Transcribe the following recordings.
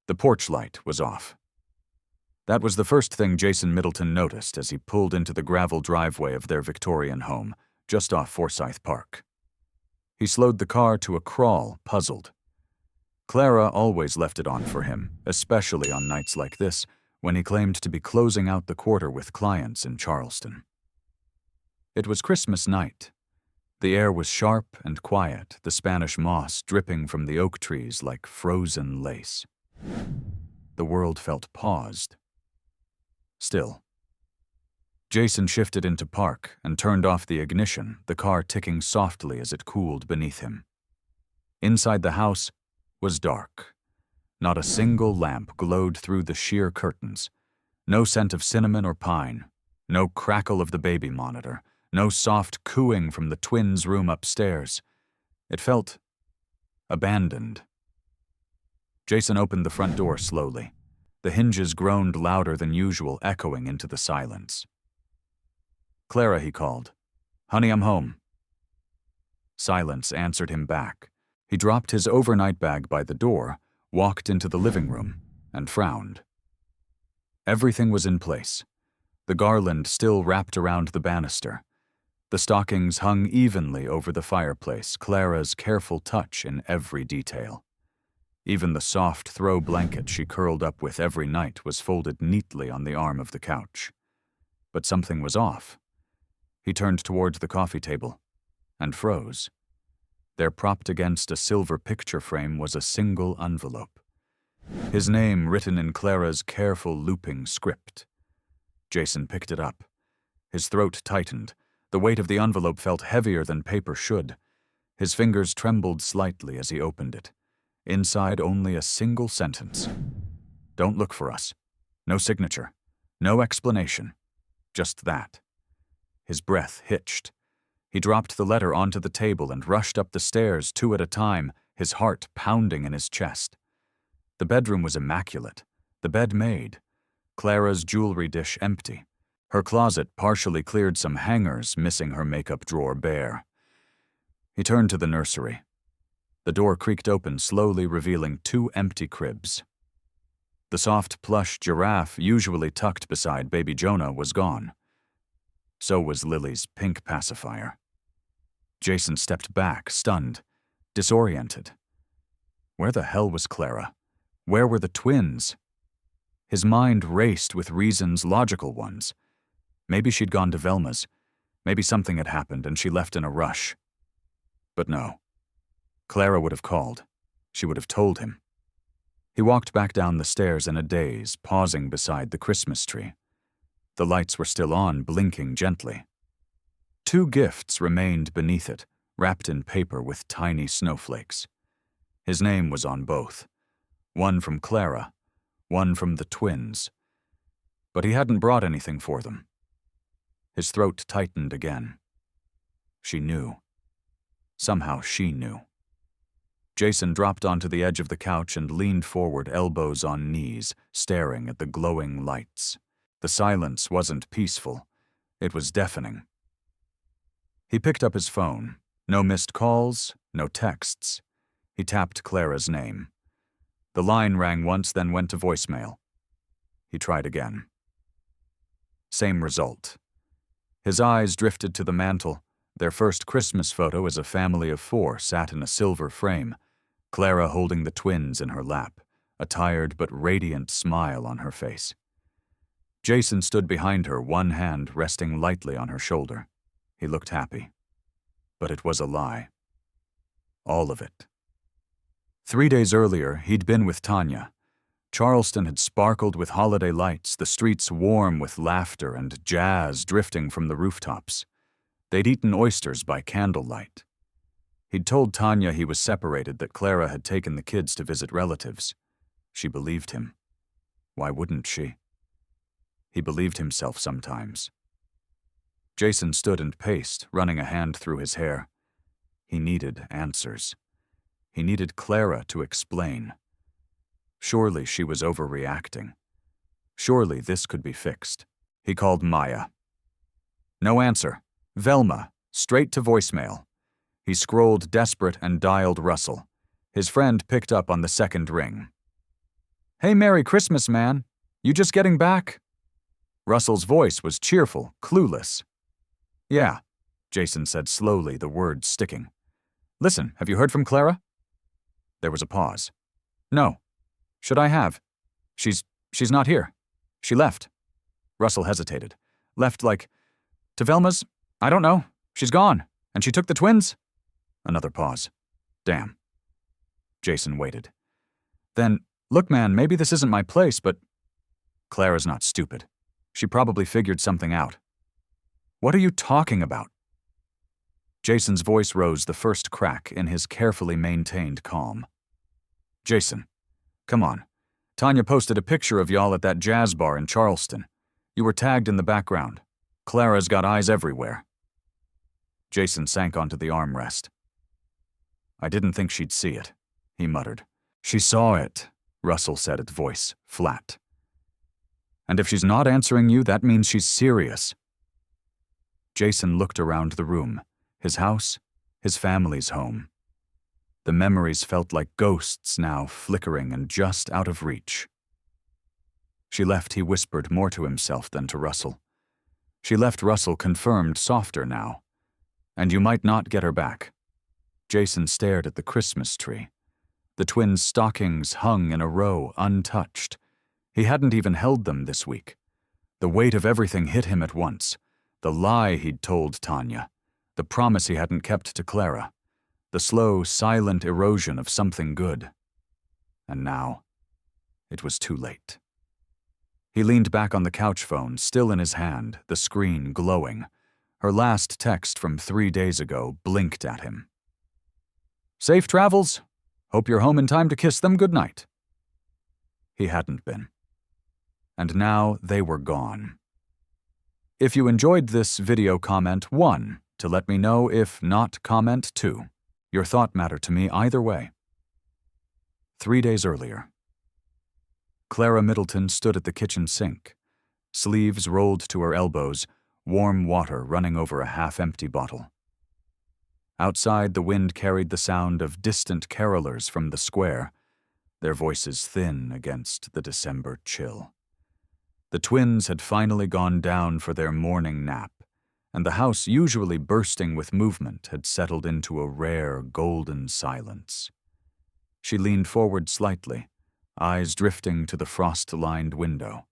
The porch light was off. That was the first thing Jason Middleton noticed as he pulled into the gravel driveway of their Victorian home, just off Forsyth Park. He slowed the car to a crawl, puzzled. Clara always left it on for him, especially on nights like this, when he claimed to be closing out the quarter with clients in Charleston. It was Christmas night. The air was sharp and quiet, the Spanish moss dripping from the oak trees like frozen lace. The world felt paused. Still. Jason shifted into park and turned off the ignition, the car ticking softly as it cooled beneath him. Inside the house was dark. Not a single lamp glowed through the sheer curtains. No scent of cinnamon or pine. No crackle of the baby monitor. No soft cooing from the twins' room upstairs. It felt abandoned. Jason opened the front door slowly. The hinges groaned louder than usual, echoing into the silence. "Clara," he called. "Honey, I'm home." Silence answered him back. He dropped his overnight bag by the door, walked into the living room, and frowned. Everything was in place. The garland still wrapped around the banister. The stockings hung evenly over the fireplace, Clara's careful touch in every detail. Even the soft throw blanket she curled up with every night was folded neatly on the arm of the couch. But something was off. He turned toward the coffee table and froze. There, propped against a silver picture frame, was a single envelope. His name written in Clara's careful looping script. Jason picked it up. His throat tightened. The weight of the envelope felt heavier than paper should. His fingers trembled slightly as he opened it. Inside, only a single sentence. "Don't look for us. No signature. No explanation. Just that." His breath hitched. He dropped the letter onto the table and rushed up the stairs 2 at a time, his heart pounding in his chest. The bedroom was immaculate. The bed made. Clara's jewelry dish empty. Her closet partially cleared, some hangers missing her makeup drawer bare. He turned to the nursery. The door creaked open, slowly revealing 2 empty cribs. The soft plush giraffe, usually tucked beside baby Jonah, was gone. So was Lily's pink pacifier. Jason stepped back, stunned, disoriented. Where the hell was Clara? Where were the twins? His mind raced with reasons, logical ones. Maybe she'd gone to Velma's. Maybe something had happened and she left in a rush. But no. Clara would have called. She would have told him. He walked back down the stairs in a daze, pausing beside the Christmas tree. The lights were still on, blinking gently. 2 gifts remained beneath it, wrapped in paper with tiny snowflakes. His name was on both. One from Clara, one from the twins. But he hadn't brought anything for them. His throat tightened again. She knew. Somehow she knew. Jason dropped onto the edge of the couch and leaned forward, elbows on knees, staring at the glowing lights. The silence wasn't peaceful. It was deafening. He picked up his phone. No missed calls, no texts. He tapped Clara's name. The line rang once, then went to voicemail. He tried again. Same result. His eyes drifted to the mantel. Their first Christmas photo as a family of 4 sat in a silver frame, Clara holding the twins in her lap, a tired but radiant smile on her face. Jason stood behind her, one hand resting lightly on her shoulder. He looked happy. But it was a lie. All of it. 3 days earlier, he'd been with Tanya. Charleston had sparkled with holiday lights, the streets warm with laughter and jazz drifting from the rooftops. They'd eaten oysters by candlelight. He'd told Tanya he was separated, that Clara had taken the kids to visit relatives. She believed him. Why wouldn't she? He believed himself sometimes. Jason stood and paced, running a hand through his hair. He needed answers. He needed Clara to explain. Surely she was overreacting. Surely this could be fixed. He called Maya. No answer. Velma, straight to voicemail. He scrolled desperate and dialed Russell. His friend picked up on the second ring. "Hey, Merry Christmas, man. You just getting back?" Russell's voice was cheerful, clueless. "Yeah," Jason said slowly, the words sticking. "Listen, have you heard from Clara?" There was a pause. "No. Should I have? She's not here. She left." Russell hesitated. "Left like, to Velma's? I don't know. She's gone. And she took the twins?" Another pause. "Damn." Jason waited. Then, "Look, man, maybe this isn't my place, but Clara's not stupid. She probably figured something out." "What are you talking about?" Jason's voice rose the first crack in his carefully maintained calm. "Jason, come on. Tanya posted a picture of y'all at that jazz bar in Charleston. You were tagged in the background. Clara's got eyes everywhere." Jason sank onto the armrest. "I didn't think she'd see it," he muttered. "She saw it," Russell said, its voice flat. "And if she's not answering you, that means she's serious." Jason looked around the room, his house, his family's home. The memories felt like ghosts now, flickering and just out of reach. "She left," he whispered more to himself than to Russell. "She left," Russell confirmed, softer now. "And you might not get her back." Jason stared at the Christmas tree. The twins' stockings hung in a row, untouched. He hadn't even held them this week. The weight of everything hit him at once. The lie he'd told Tanya. The promise he hadn't kept to Clara. The slow, silent erosion of something good. And now, it was too late. He leaned back on the couch phone, still in his hand, the screen glowing. Her last text from 3 days ago blinked at him. "Safe travels. Hope you're home in time to kiss them goodnight." He hadn't been. And now they were gone. If you enjoyed this video, comment 1 to let me know. If not, comment 2. Your thought mattered to me either way. 3 days earlier. Clara Middleton stood at the kitchen sink, sleeves rolled to her elbows, warm water running over a half-empty bottle. Outside, the wind carried the sound of distant carolers from the square, their voices thin against the December chill. The twins had finally gone down for their morning nap, and the house, usually bursting with movement, had settled into a rare, golden silence. She leaned forward slightly, eyes drifting to the frost-lined window.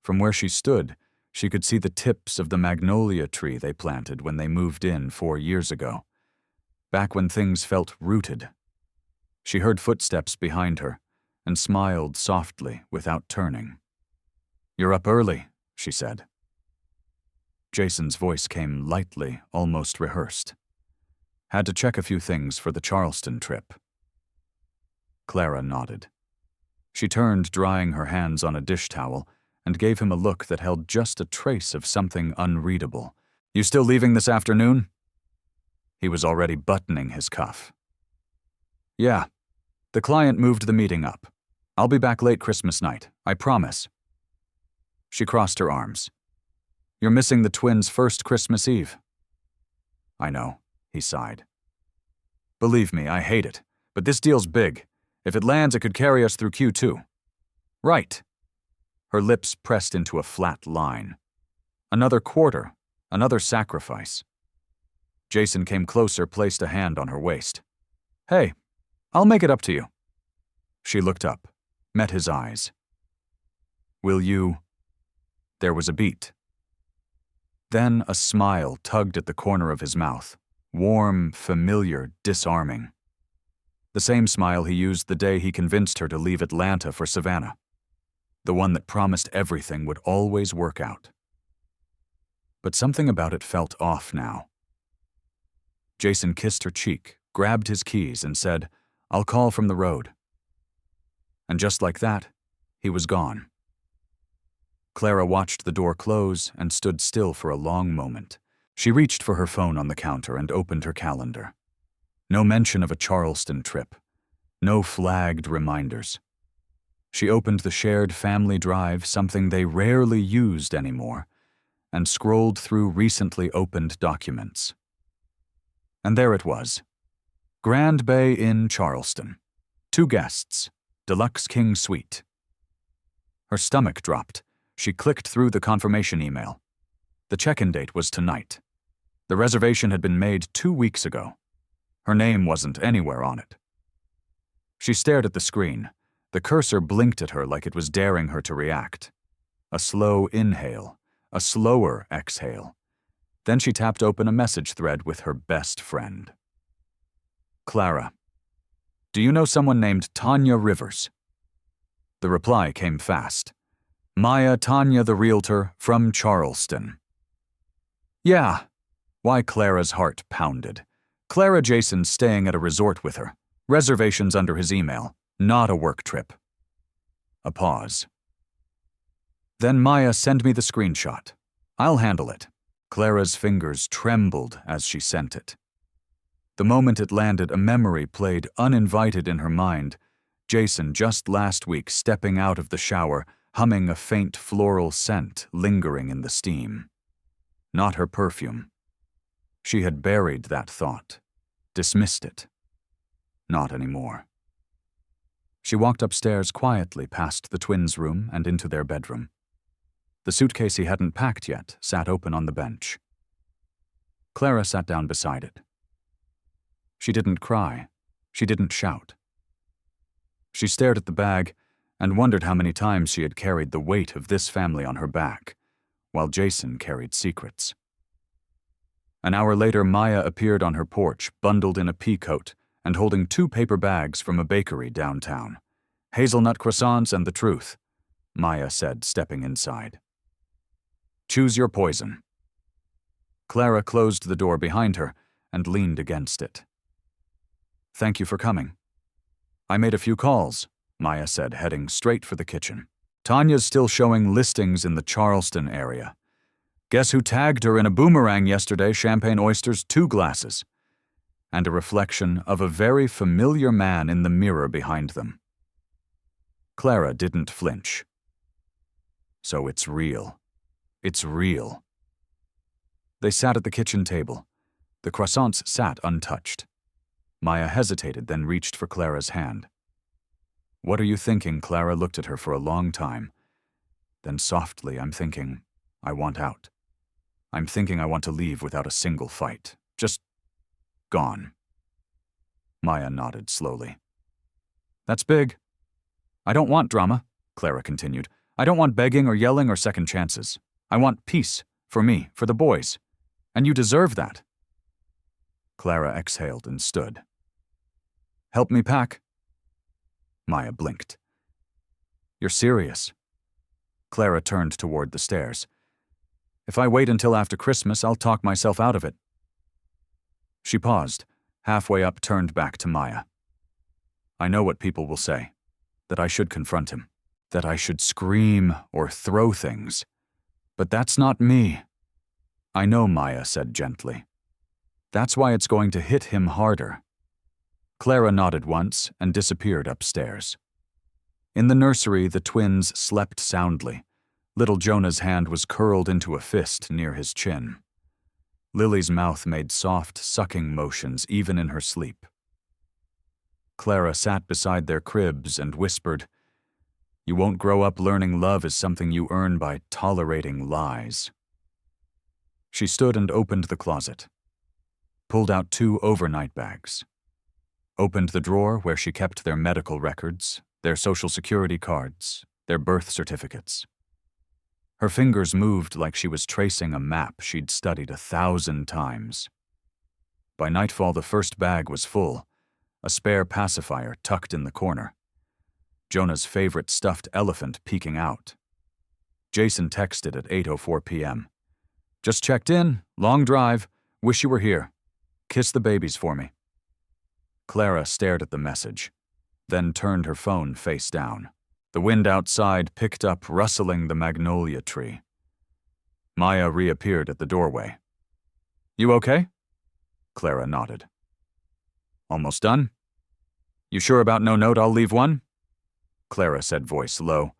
From where she stood, she could see the tips of the magnolia tree they planted when they moved in 4 years ago, back when things felt rooted. She heard footsteps behind her and smiled softly without turning. "You're up early," she said. Jason's voice came lightly, almost rehearsed. "Had to check a few things for the Charleston trip." Clara nodded. She turned, drying her hands on a dish towel, and gave him a look that held just a trace of something unreadable. "You still leaving this afternoon?" He was already buttoning his cuff. "Yeah. The client moved the meeting up. I'll be back late Christmas night, I promise." She crossed her arms. "You're missing the twins' first Christmas Eve." "I know," he sighed. "Believe me, I hate it, but this deal's big. If it lands, it could carry us through Q2. "Right." Her lips pressed into a flat line. "Another quarter, another sacrifice." Jason came closer, placed a hand on her waist. "Hey, I'll make it up to you." She looked up, met his eyes. "Will you?" There was a beat. Then a smile tugged at the corner of his mouth, warm, familiar, disarming. The same smile he used the day he convinced her to leave Atlanta for Savannah. The one that promised everything would always work out. But something about it felt off now. Jason kissed her cheek, grabbed his keys, and said, "I'll call from the road." And just like that, he was gone. Clara watched the door close and stood still for a long moment. She reached for her phone on the counter and opened her calendar. No mention of a Charleston trip. No flagged reminders. She opened the shared family drive, something they rarely used anymore, and scrolled through recently opened documents. And there it was. Grand Bay Inn, Charleston. 2 guests. Deluxe King Suite. Her stomach dropped. She clicked through the confirmation email. The check-in date was tonight. The reservation had been made 2 weeks ago. Her name wasn't anywhere on it. She stared at the screen. The cursor blinked at her like it was daring her to react. A slow inhale, a slower exhale. Then she tapped open a message thread with her best friend. Clara, do you know someone named Tanya Rivers? The reply came fast. Maya Tanya the realtor from Charleston. Yeah. Why, Clara's heart pounded. Clara Jason's staying at a resort with her. Reservations under his email, not a work trip. A pause. Then Maya, send me the screenshot. I'll handle it. Clara's fingers trembled as she sent it. The moment it landed, a memory played uninvited in her mind. Jason just last week stepping out of the shower, humming a faint floral scent lingering in the steam. Not her perfume. She had buried that thought, dismissed it. Not anymore. She walked upstairs quietly past the twins' room and into their bedroom. The suitcase he hadn't packed yet sat open on the bench. Clara sat down beside it. She didn't cry. She didn't shout. She stared at the bag and wondered how many times she had carried the weight of this family on her back, while Jason carried secrets. An hour later, Maya appeared on her porch, bundled in a pea coat and holding 2 paper bags from a bakery downtown. Hazelnut croissants and the truth, Maya said, stepping inside. Choose your poison. Clara closed the door behind her and leaned against it. Thank you for coming. I made a few calls, Maya said, heading straight for the kitchen. Tanya's still showing listings in the Charleston area. Guess who tagged her in a boomerang yesterday? Champagne oysters, 2 glasses. And a reflection of a very familiar man in the mirror behind them. Clara didn't flinch. So it's real. It's real. They sat at the kitchen table. The croissants sat untouched. Maya hesitated, then reached for Clara's hand. What are you thinking? Clara looked at her for a long time. Then softly, I'm thinking, I want out. I'm thinking I want to leave without a single fight. Just gone. Maya nodded slowly. That's big. I don't want drama, Clara continued. I don't want begging or yelling or second chances. I want peace, for me, for the boys. And you deserve that. Clara exhaled and stood. Help me pack. Maya blinked. You're serious? Clara turned toward the stairs. If I wait until after Christmas, I'll talk myself out of it. She paused, halfway up, turned back to Maya. I know what people will say, that I should confront him, that I should scream or throw things. But that's not me. I know, Maya said gently. That's why it's going to hit him harder. Clara nodded once and disappeared upstairs. In the nursery, the twins slept soundly. Little Jonah's hand was curled into a fist near his chin. Lily's mouth made soft, sucking motions even in her sleep. Clara sat beside their cribs and whispered, You won't grow up learning love is something you earn by tolerating lies. She stood and opened the closet, pulled out 2 overnight bags, opened the drawer where she kept their medical records, their social security cards, their birth certificates. Her fingers moved like she was tracing a map she'd studied 1,000 times. By nightfall, the first bag was full, a spare pacifier tucked in the corner. Jonah's favorite stuffed elephant peeking out. Jason texted at 8:04 p.m. Just checked in, long drive, wish you were here. Kiss the babies for me. Clara stared at the message, then turned her phone face down. The wind outside picked up, rustling the magnolia tree. Maya reappeared at the doorway. You okay? Clara nodded. Almost done? You sure about no note? I'll leave one? Clara said, voice low.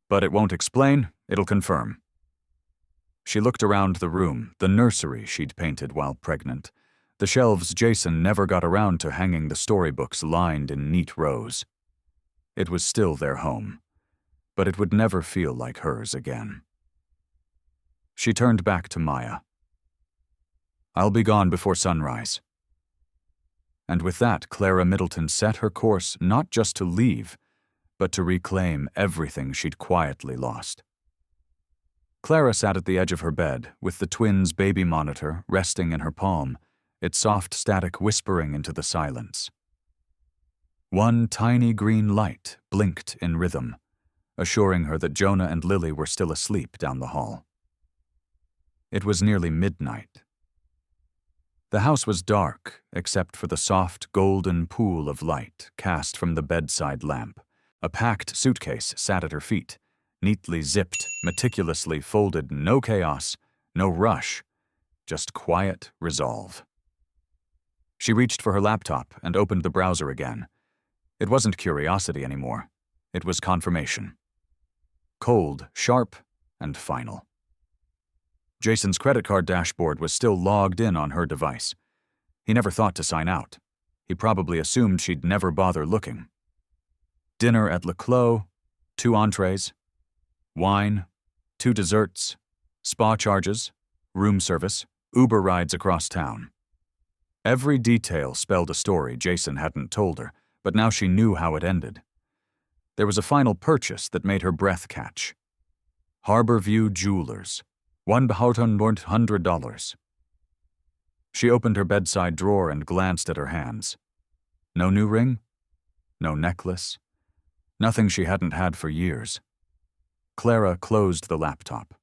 But it won't explain, it'll confirm. She looked around the room, the nursery she'd painted while pregnant, the shelves Jason never got around to hanging the storybooks lined in neat rows. It was still their home. but it would never feel like hers again. She turned back to Maya. "I'll be gone before sunrise." And with that, Clara Middleton set her course not just to leave, but to reclaim everything she'd quietly lost. Clara sat at the edge of her bed, with the twins' baby monitor resting in her palm, its soft static whispering into the silence. One tiny green light blinked in rhythm, assuring her that Jonah and Lily were still asleep down the hall. It was nearly midnight. The house was dark, except for the soft, golden pool of light cast from the bedside lamp. A packed suitcase sat at her feet, neatly zipped, meticulously folded, no chaos, no rush, just quiet resolve. She reached for her laptop and opened the browser again. It wasn't curiosity anymore. It was confirmation. Cold, sharp, and final. Jason's credit card dashboard was still logged in on her device. He never thought to sign out. He probably assumed she'd never bother looking. Dinner at Le Clos, 2 entrees, wine, 2 desserts, spa charges, room service, Uber rides across town. Every detail spelled a story Jason hadn't told her, but now she knew how it ended. There was a final purchase that made her breath catch. Harborview Jewelers, $100. She opened her bedside drawer and glanced at her hands. No new ring, no necklace, nothing she hadn't had for years. Clara closed the laptop.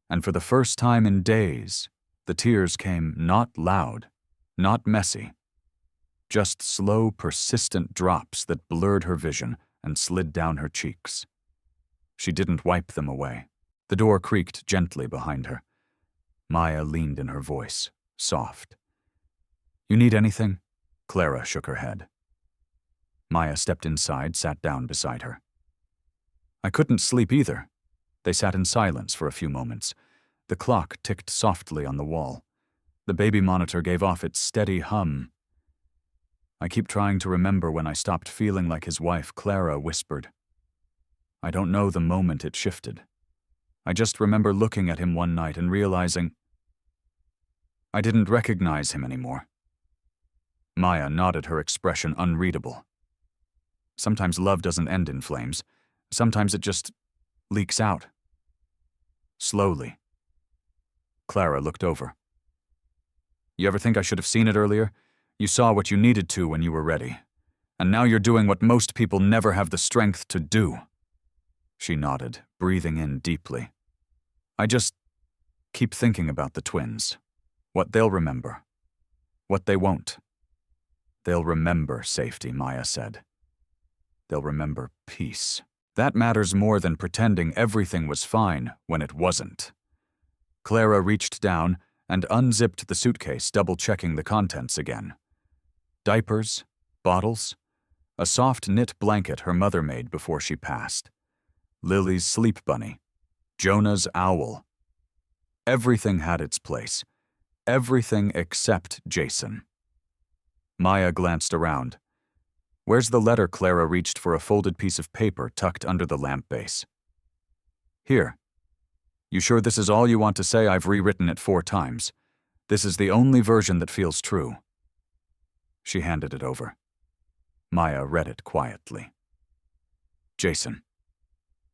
And for the first time in days, the tears came not loud, not messy, just slow, persistent drops that blurred her vision and slid down her cheeks. She didn't wipe them away. The door creaked gently behind her. Maya leaned in her voice, soft. "You need anything?" Clara shook her head. Maya stepped inside, sat down beside her. "I couldn't sleep either." They sat in silence for a few moments. The clock ticked softly on the wall. The baby monitor gave off its steady hum. "I keep trying to remember when I stopped feeling like his wife," Clara whispered. "I don't know the moment it shifted. I just remember looking at him one night and realizing I didn't recognize him anymore." Maya nodded, her expression unreadable. "Sometimes love doesn't end in flames. Sometimes it just leaks out. Slowly." Clara looked over. "You ever think I should have seen it earlier? You saw what you needed to when you were ready. And now you're doing what most people never have the strength to do." She nodded, breathing in deeply. "I just keep thinking about the twins. What they'll remember. What they won't. They'll remember safety," Maya said. "They'll remember peace. That matters more than pretending everything was fine when it wasn't." Clara reached down and unzipped the suitcase, double-checking the contents again. Diapers, bottles, a soft knit blanket her mother made before she passed, Lily's sleep bunny, Jonah's owl. Everything had its place. Everything except Jason. Maya glanced around. "Where's the letter?" Clara reached for a folded piece of paper tucked under the lamp base. "Here. You sure this is all you want to say? I've rewritten it 4 times. This is the only version that feels true." She handed it over. Maya read it quietly. "Jason,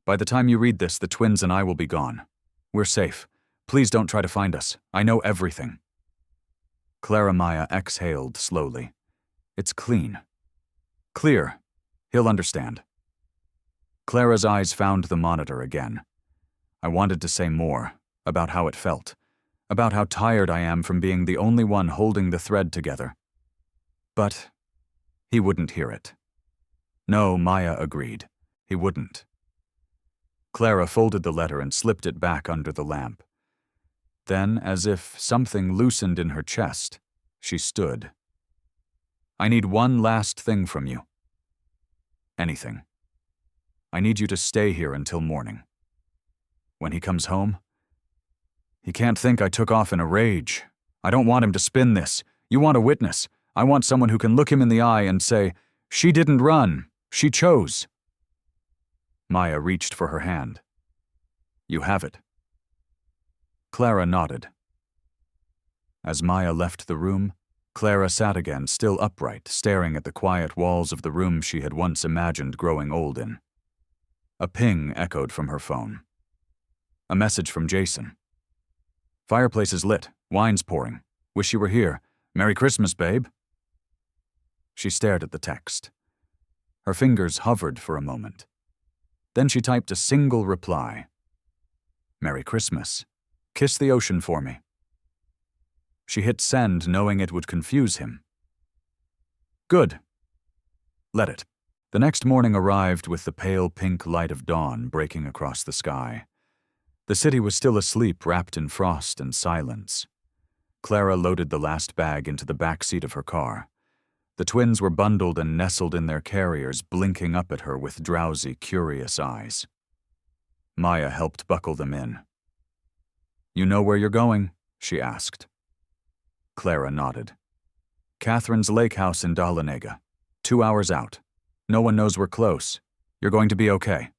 by the time you read this, the twins and I will be gone. We're safe. Please don't try to find us. I know everything." Clara Maya exhaled slowly. "It's clean. Clear. He'll understand." Clara's eyes found the monitor again. "I wanted to say more, about how it felt, about how tired I am from being the only one holding the thread together. But he wouldn't hear it." "No," Maya agreed. "He wouldn't." Clara folded the letter and slipped it back under the lamp. Then, as if something loosened in her chest, she stood. "I need one last thing from you. Anything. I need you to stay here until morning. When he comes home, he can't think I took off in a rage. I don't want him to spin this. You want a witness. I want someone who can look him in the eye and say, 'She didn't run. She chose.'" Maya reached for her hand. You have it. Clara nodded. As Maya left the room, Clara sat again, still upright, staring at the quiet walls of the room she had once imagined growing old in. A ping echoed from her phone. A message from Jason. Fireplace is lit. Wine's pouring. Wish you were here. Merry Christmas, babe. She stared at the text. Her fingers hovered for a moment. Then she typed a single reply. Merry Christmas. Kiss the ocean for me. She hit send, knowing it would confuse him. Good. Let it. The next morning arrived with the pale pink light of dawn breaking across the sky. The city was still asleep, wrapped in frost and silence. Clara loaded the last bag into the back seat of her car. The twins were bundled and nestled in their carriers, blinking up at her with drowsy, curious eyes. Maya helped buckle them in. You know where you're going? She asked. Clara nodded. Catherine's lake house in Dahlonega. 2 hours out. No one knows we're close. You're going to be okay.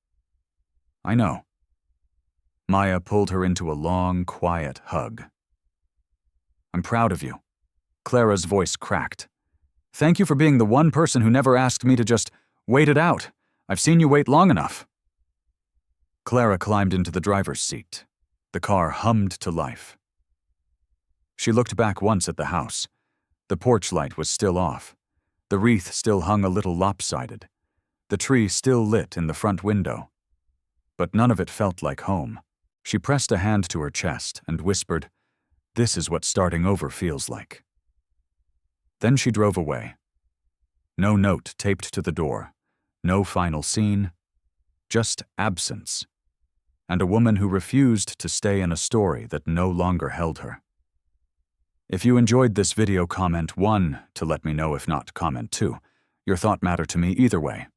I know. Maya pulled her into a long, quiet hug. I'm proud of you. Clara's voice cracked. Thank you for being the one person who never asked me to just wait it out. I've seen you wait long enough. Clara climbed into the driver's seat. The car hummed to life. She looked back once at the house. The porch light was still off. The wreath still hung a little lopsided. The tree still lit in the front window. But none of it felt like home. She pressed a hand to her chest and whispered, This is what starting over feels like. Then she drove away. No note taped to the door. No final scene. Just absence. And a woman who refused to stay in a story that no longer held her. If you enjoyed this video, comment 1 to let me know. If not, comment 2. Your thought matter to me either way.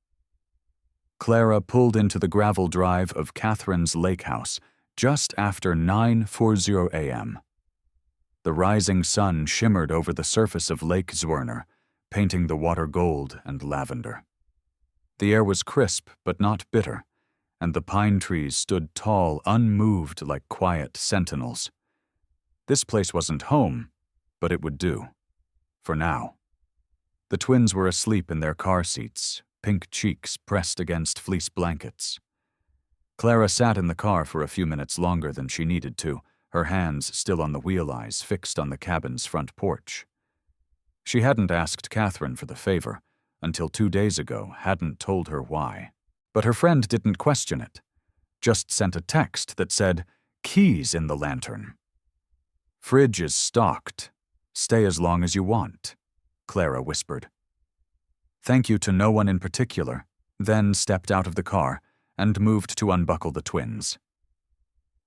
Clara pulled into the gravel drive of Catherine's lake house just after 9:40 a.m. The rising sun shimmered over the surface of Lake Zwirner, painting the water gold and lavender. The air was crisp but not bitter, and the pine trees stood tall, unmoved like quiet sentinels. This place wasn't home, but it would do. For now. The twins were asleep in their car seats, pink cheeks pressed against fleece blankets. Clara sat in the car for a few minutes longer than she needed to, her hands still on the wheel eyes fixed on the cabin's front porch. She hadn't asked Catherine for the favor, until 2 days ago, hadn't told her why. But her friend didn't question it, just sent a text that said, Keys in the lantern. Fridge is stocked. Stay as long as you want, Clara whispered. Thank you to no one in particular, then stepped out of the car and moved to unbuckle the twins.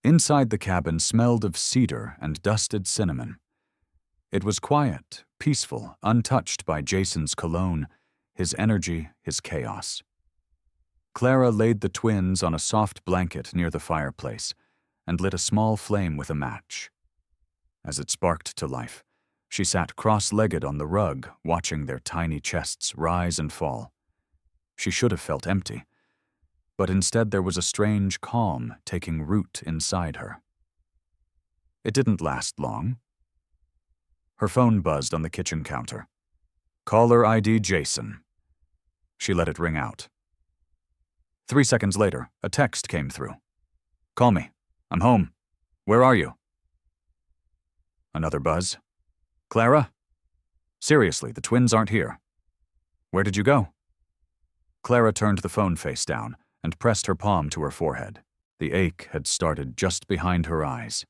Inside the cabin smelled of cedar and dusted cinnamon. It was quiet, peaceful, untouched by Jason's cologne, his energy, his chaos. Clara laid the twins on a soft blanket near the fireplace and lit a small flame with a match. As it sparked to life, she sat cross-legged on the rug, watching their tiny chests rise and fall. She should have felt empty, but instead there was a strange calm taking root inside her. It didn't last long. Her phone buzzed on the kitchen counter. Caller ID Jason. She let it ring out. 3 seconds later, a text came through. Call me. I'm home. Where are you? Another buzz. Clara? Seriously, the twins aren't here. Where did you go? Clara turned the phone face down and pressed her palm to her forehead. The ache had started just behind her eyes.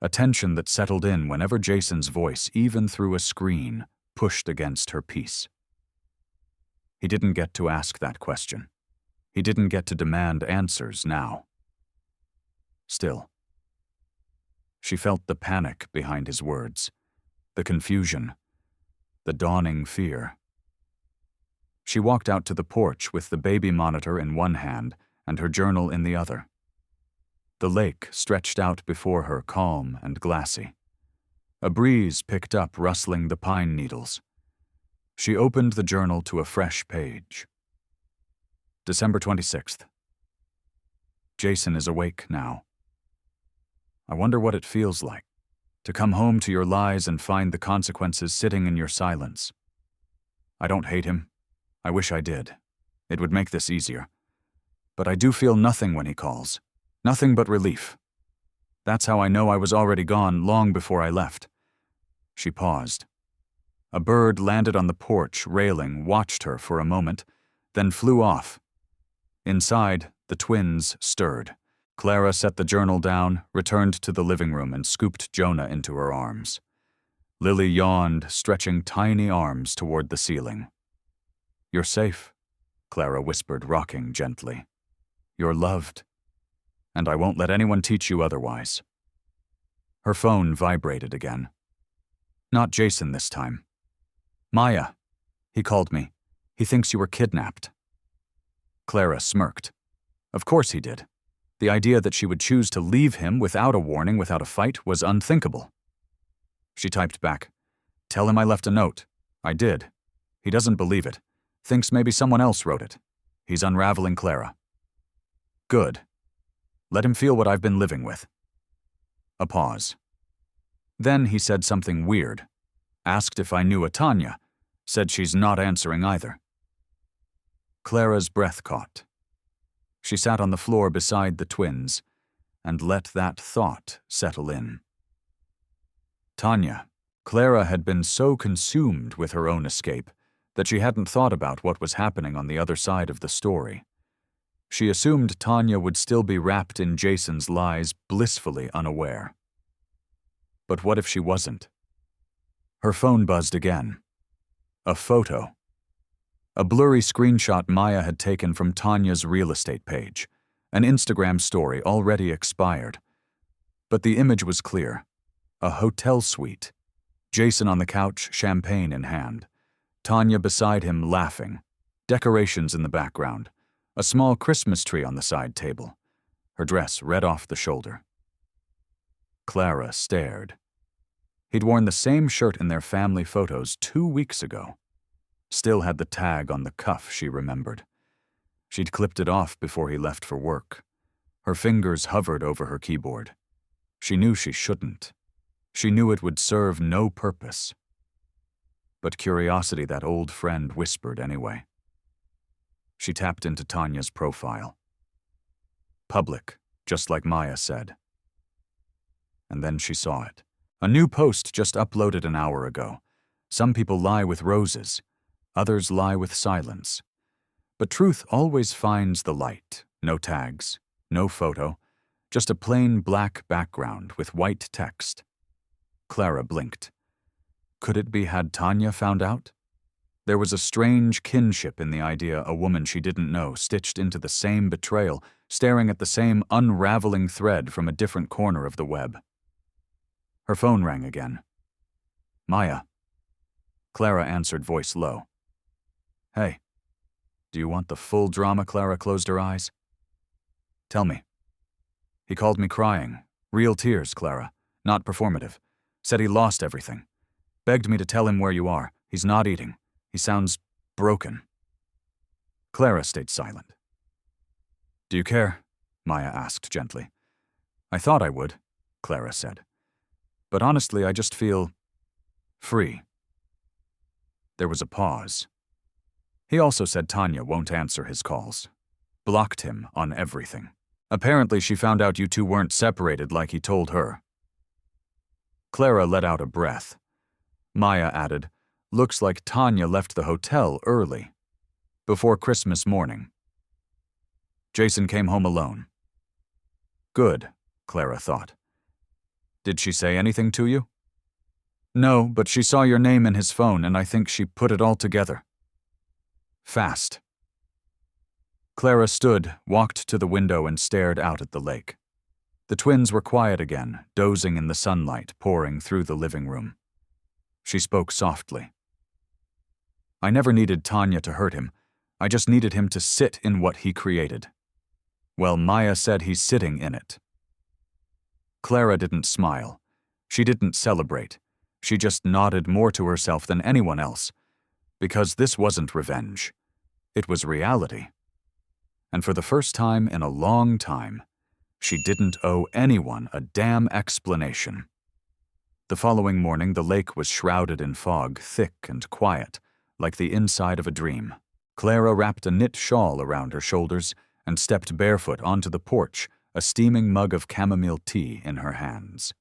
A tension that settled in whenever Jason's voice, even through a screen, pushed against her peace. He didn't get to ask that question. He didn't get to demand answers now. Still, she felt the panic behind his words, the confusion, the dawning fear. She walked out to the porch with the baby monitor in one hand and her journal in the other. The lake stretched out before her, calm and glassy. A breeze picked up, rustling the pine needles. She opened the journal to a fresh page. December 26th. Jason is awake now. I wonder what it feels like, to come home to your lies and find the consequences sitting in your silence. I don't hate him. I wish I did. It would make this easier. But I do feel nothing when he calls. Nothing but relief. That's how I know I was already gone long before I left. She paused. A bird landed on the porch railing, watched her for a moment, then flew off. Inside, the twins stirred. Clara set the journal down, returned to the living room, and scooped Jonah into her arms. Lily yawned, stretching tiny arms toward the ceiling. "You're safe," Clara whispered, rocking gently. "You're loved. And I won't let anyone teach you otherwise." Her phone vibrated again. Not Jason this time. "Maya. He called me. He thinks you were kidnapped." Clara smirked. Of course he did. The idea that she would choose to leave him without a warning, without a fight, was unthinkable. She typed back, "Tell him I left a note. I did. He doesn't believe it. Thinks maybe someone else wrote it. He's unraveling Clara." "Good. Let him feel what I've been living with." A pause. Then he said something weird. Asked if I knew a Tanya. Said she's not answering either. Clara's breath caught. She sat on the floor beside the twins and let that thought settle in. Tanya. Clara had been so consumed with her own escape that she hadn't thought about what was happening on the other side of the story. She assumed Tanya would still be wrapped in Jason's lies, blissfully unaware. But what if she wasn't? Her phone buzzed again. A photo. A blurry screenshot Maya had taken from Tanya's real estate page, an Instagram story already expired. But the image was clear. A hotel suite. Jason on the couch, champagne in hand. Tanya beside him, laughing. Decorations in the background. A small Christmas tree on the side table. Her dress red off the shoulder. Clara stared. He'd worn the same shirt in their family photos 2 weeks ago. Still had the tag on the cuff, she remembered. She'd clipped it off before he left for work. Her fingers hovered over her keyboard. She knew she shouldn't. She knew it would serve no purpose. But curiosity, that old friend, whispered anyway. She tapped into Tanya's profile. Public, just like Maya said. And then she saw it. A new post just uploaded an hour ago. Some people lie with roses. Others lie with silence. But truth always finds the light. No tags, no photo, just a plain black background with white text. Clara blinked. Could it be had Tanya found out? There was a strange kinship in the idea a woman she didn't know, stitched into the same betrayal, staring at the same unraveling thread from a different corner of the web. Her phone rang again. Maya. Clara answered, voice low. Hey. Do you want the full drama? Clara closed her eyes. Tell me. He called me crying. Real tears, Clara. Not performative. Said he lost everything. Begged me to tell him where you are. He's not eating. He sounds broken. Clara stayed silent. Do you care? Maya asked gently. I thought I would, Clara said. But honestly, I just feel free. There was a pause. He also said Tanya won't answer his calls. Blocked him on everything. Apparently she found out you two weren't separated like he told her. Clara let out a breath. Maya added, looks like Tanya left the hotel early. Before Christmas morning. Jason came home alone. Good, Clara thought. Did she say anything to you? No, but she saw your name in his phone and I think she put it all together. Fast. Clara stood, walked to the window and stared out at the lake. The twins were quiet again, dozing in the sunlight pouring through the living room. She spoke softly. I never needed Tanya to hurt him. I just needed him to sit in what he created. Well, Maya said he's sitting in it. Clara didn't smile. She didn't celebrate. She just nodded more to herself than anyone else. Because this wasn't revenge. It was reality. And for the first time in a long time, She didn't owe anyone a damn explanation. The following morning, the lake was shrouded in fog, thick and quiet, like the inside of a dream. Clara wrapped a knit shawl around her shoulders and stepped barefoot onto the porch, a steaming mug of chamomile tea in her hands.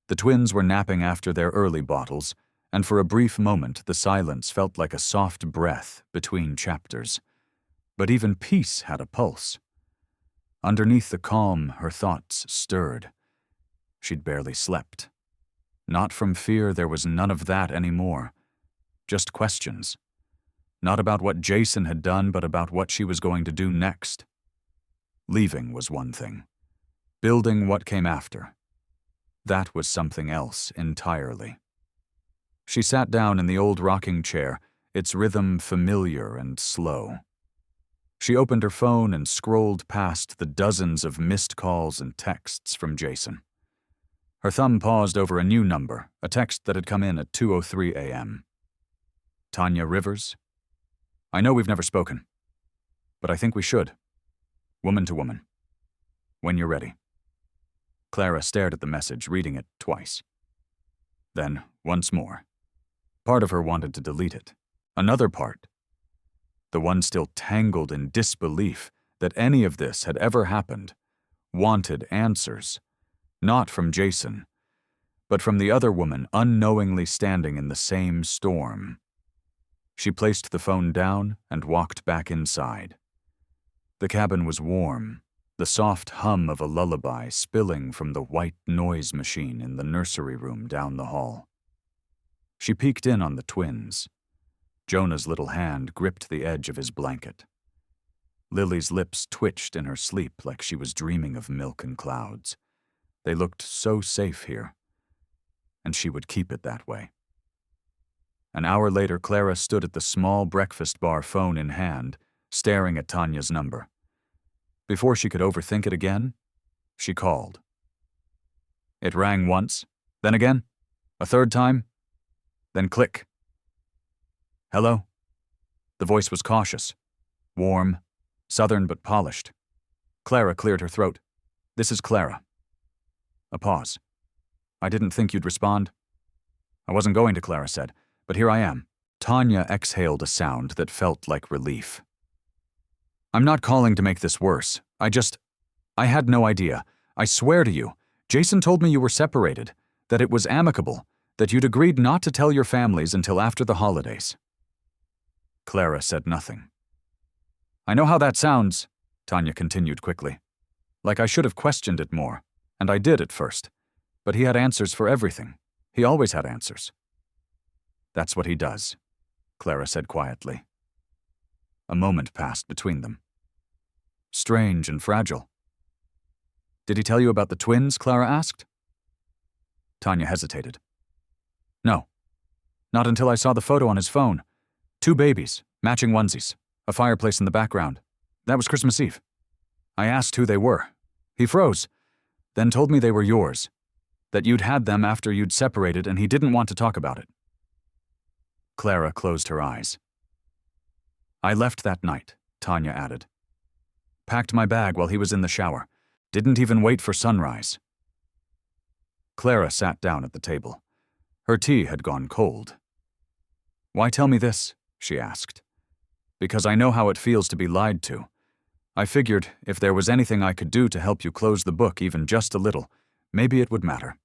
The twins were napping after their early bottles, and for a brief moment the silence felt like a soft breath between chapters. But even peace had a pulse. Underneath the calm, her thoughts stirred. She'd barely slept. Not from fear, there was none of that anymore. Just questions. Not about what Jason had done, but about what she was going to do next. Leaving was one thing. Building what came after. That was something else entirely. She sat down in the old rocking chair, its rhythm familiar and slow. She opened her phone and scrolled past the dozens of missed calls and texts from Jason. Her thumb paused over a new number, a text that had come in at 2:03 a.m. Tanya Rivers? I know we've never spoken, but I think we should. Woman to woman. When you're ready. Clara stared at the message, reading it twice. Then, once more. Part of her wanted to delete it. Another part, the one still tangled in disbelief that any of this had ever happened, wanted answers, not from Jason, but from the other woman unknowingly standing in the same storm. She placed the phone down and walked back inside. The cabin was warm, the soft hum of a lullaby spilling from the white noise machine in the nursery room down the hall. She peeked in on the twins. Jonah's little hand gripped the edge of his blanket. Lily's lips twitched in her sleep like she was dreaming of milk and clouds. They looked so safe here, and she would keep it that way. An hour later, Clara stood at the small breakfast bar, phone in hand, staring at Tanya's number. Before she could overthink it again, she called. It rang once, then again, a third time, then click. Hello? The voice was cautious, warm, southern but polished. Clara cleared her throat. This is Clara. A pause. I didn't think you'd respond. I wasn't going to, Clara said, but here I am. Tanya exhaled a sound that felt like relief. I'm not calling to make this worse. I had no idea. I swear to you, Jason told me you were separated, that it was amicable, that you'd agreed not to tell your families until after the holidays. Clara said nothing. I know how that sounds, Tanya continued quickly. Like I should have questioned it more, and I did at first. But he had answers for everything. He always had answers. That's what he does, Clara said quietly. A moment passed between them. Strange and fragile. Did he tell you about the twins? Clara asked. Tanya hesitated. No. Not until I saw the photo on his phone. 2 babies, matching onesies, a fireplace in the background. That was Christmas Eve. I asked who they were. He froze, then told me they were yours, that you'd had them after you'd separated and he didn't want to talk about it. Clara closed her eyes. I left that night, Tanya added. Packed my bag while he was in the shower. Didn't even wait for sunrise. Clara sat down at the table. Her tea had gone cold. Why tell me this? She asked. Because I know how it feels to be lied to. I figured if there was anything I could do to help you close the book even just a little, maybe it would matter.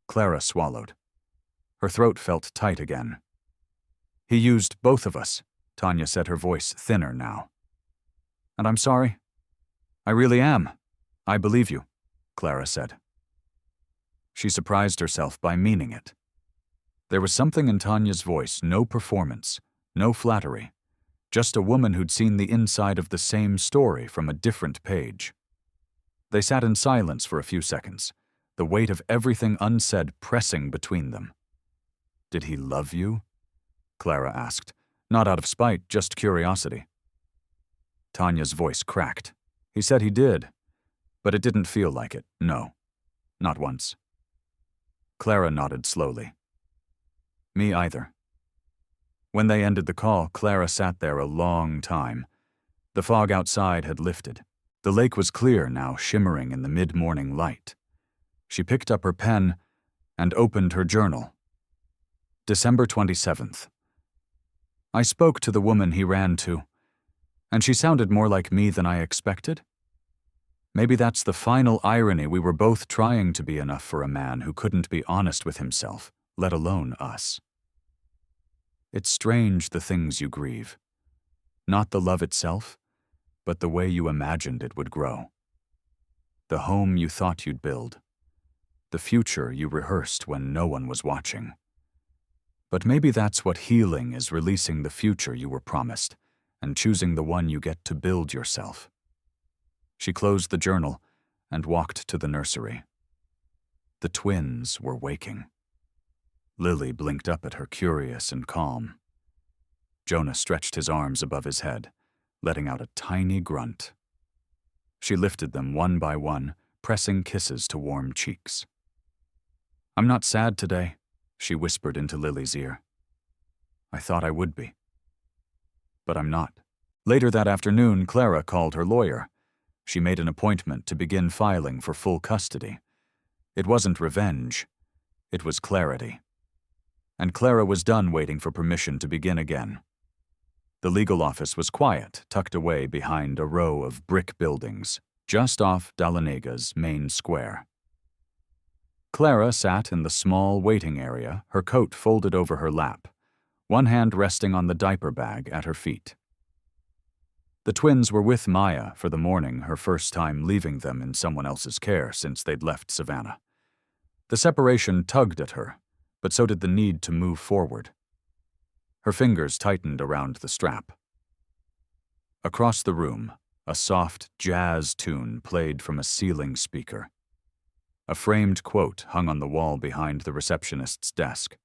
Clara swallowed. Her throat felt tight again. He used both of us, Tanya said, her voice thinner now. And I'm sorry. I really am. I believe you, Clara said. She surprised herself by meaning it. There was something in Tanya's voice, no performance, no flattery, just a woman who'd seen the inside of the same story from a different page. They sat in silence for a few seconds, the weight of everything unsaid pressing between them. Did he love you? Clara asked, not out of spite, just curiosity. Tanya's voice cracked. He said he did, but it didn't feel like it, no, not once. Clara nodded slowly. Me either. When they ended the call, Clara sat there a long time. The fog outside had lifted. The lake was clear now, shimmering in the mid-morning light. She picked up her pen and opened her journal. December 27th. I spoke to the woman he ran to, and she sounded more like me than I expected. Maybe that's the final irony. We were both trying to be enough for a man who couldn't be honest with himself, let alone us. It's strange the things you grieve. Not the love itself, but the way you imagined it would grow. The home you thought you'd build. The future you rehearsed when no one was watching. But maybe that's what healing is, releasing the future you were promised and choosing the one you get to build yourself. She closed the journal and walked to the nursery. The twins were waking. Lily blinked up at her, curious and calm. Jonah stretched his arms above his head, letting out a tiny grunt. She lifted them one by one, pressing kisses to warm cheeks. "I'm not sad today," she whispered into Lily's ear. "I thought I would be. But I'm not." Later that afternoon, Clara called her lawyer. She made an appointment to begin filing for full custody. It wasn't revenge. It was clarity. And Clara was done waiting for permission to begin again. The legal office was quiet, tucked away behind a row of brick buildings, just off Dahloneg's main square. Clara sat in the small waiting area, her coat folded over her lap, one hand resting on the diaper bag at her feet. The twins were with Maya for the morning, her first time leaving them in someone else's care since they'd left Savannah. The separation tugged at her, but so did the need to move forward. Her fingers tightened around the strap. Across the room, a soft jazz tune played from a ceiling speaker. A framed quote hung on the wall behind the receptionist's desk.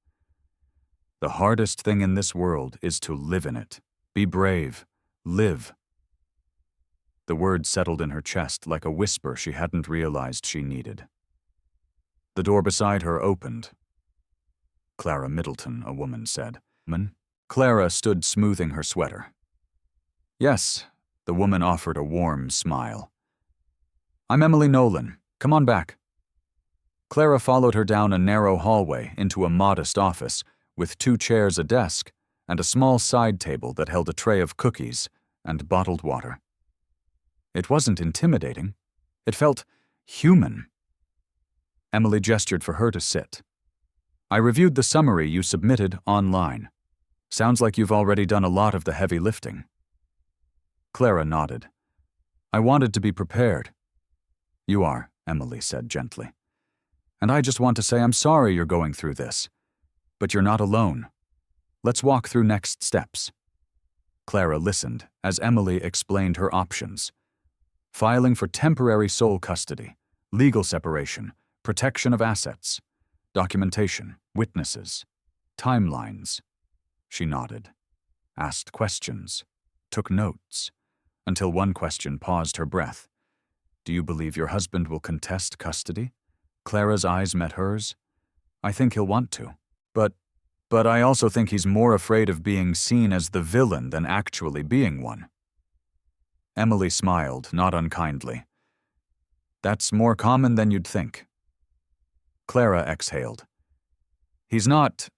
"The hardest thing in this world is to live in it. Be brave. Live." The words settled in her chest like a whisper she hadn't realized she needed. The door beside her opened. "Clara Middleton," a woman said. Clara stood smoothing her sweater. "Yes," the woman offered a warm smile. "I'm Emily Nolan. Come on back." Clara followed her down a narrow hallway into a modest office with 2 chairs, a desk, and a small side table that held a tray of cookies and bottled water. It wasn't intimidating. It felt human. Emily gestured for her to sit. "I reviewed the summary you submitted online. Sounds like you've already done a lot of the heavy lifting." Clara nodded. "I wanted to be prepared." "You are," Emily said gently. "And I just want to say I'm sorry you're going through this. But you're not alone. Let's walk through next steps." Clara listened as Emily explained her options. Filing for temporary sole custody, legal separation, protection of assets, documentation, witnesses, timelines. She nodded, asked questions, took notes, until one question paused her breath. "Do you believe your husband will contest custody?" Clara's eyes met hers. "I think he'll want to. But I also think he's more afraid of being seen as the villain than actually being one." Emily smiled, not unkindly. "That's more common than you'd think." Clara exhaled. "He's not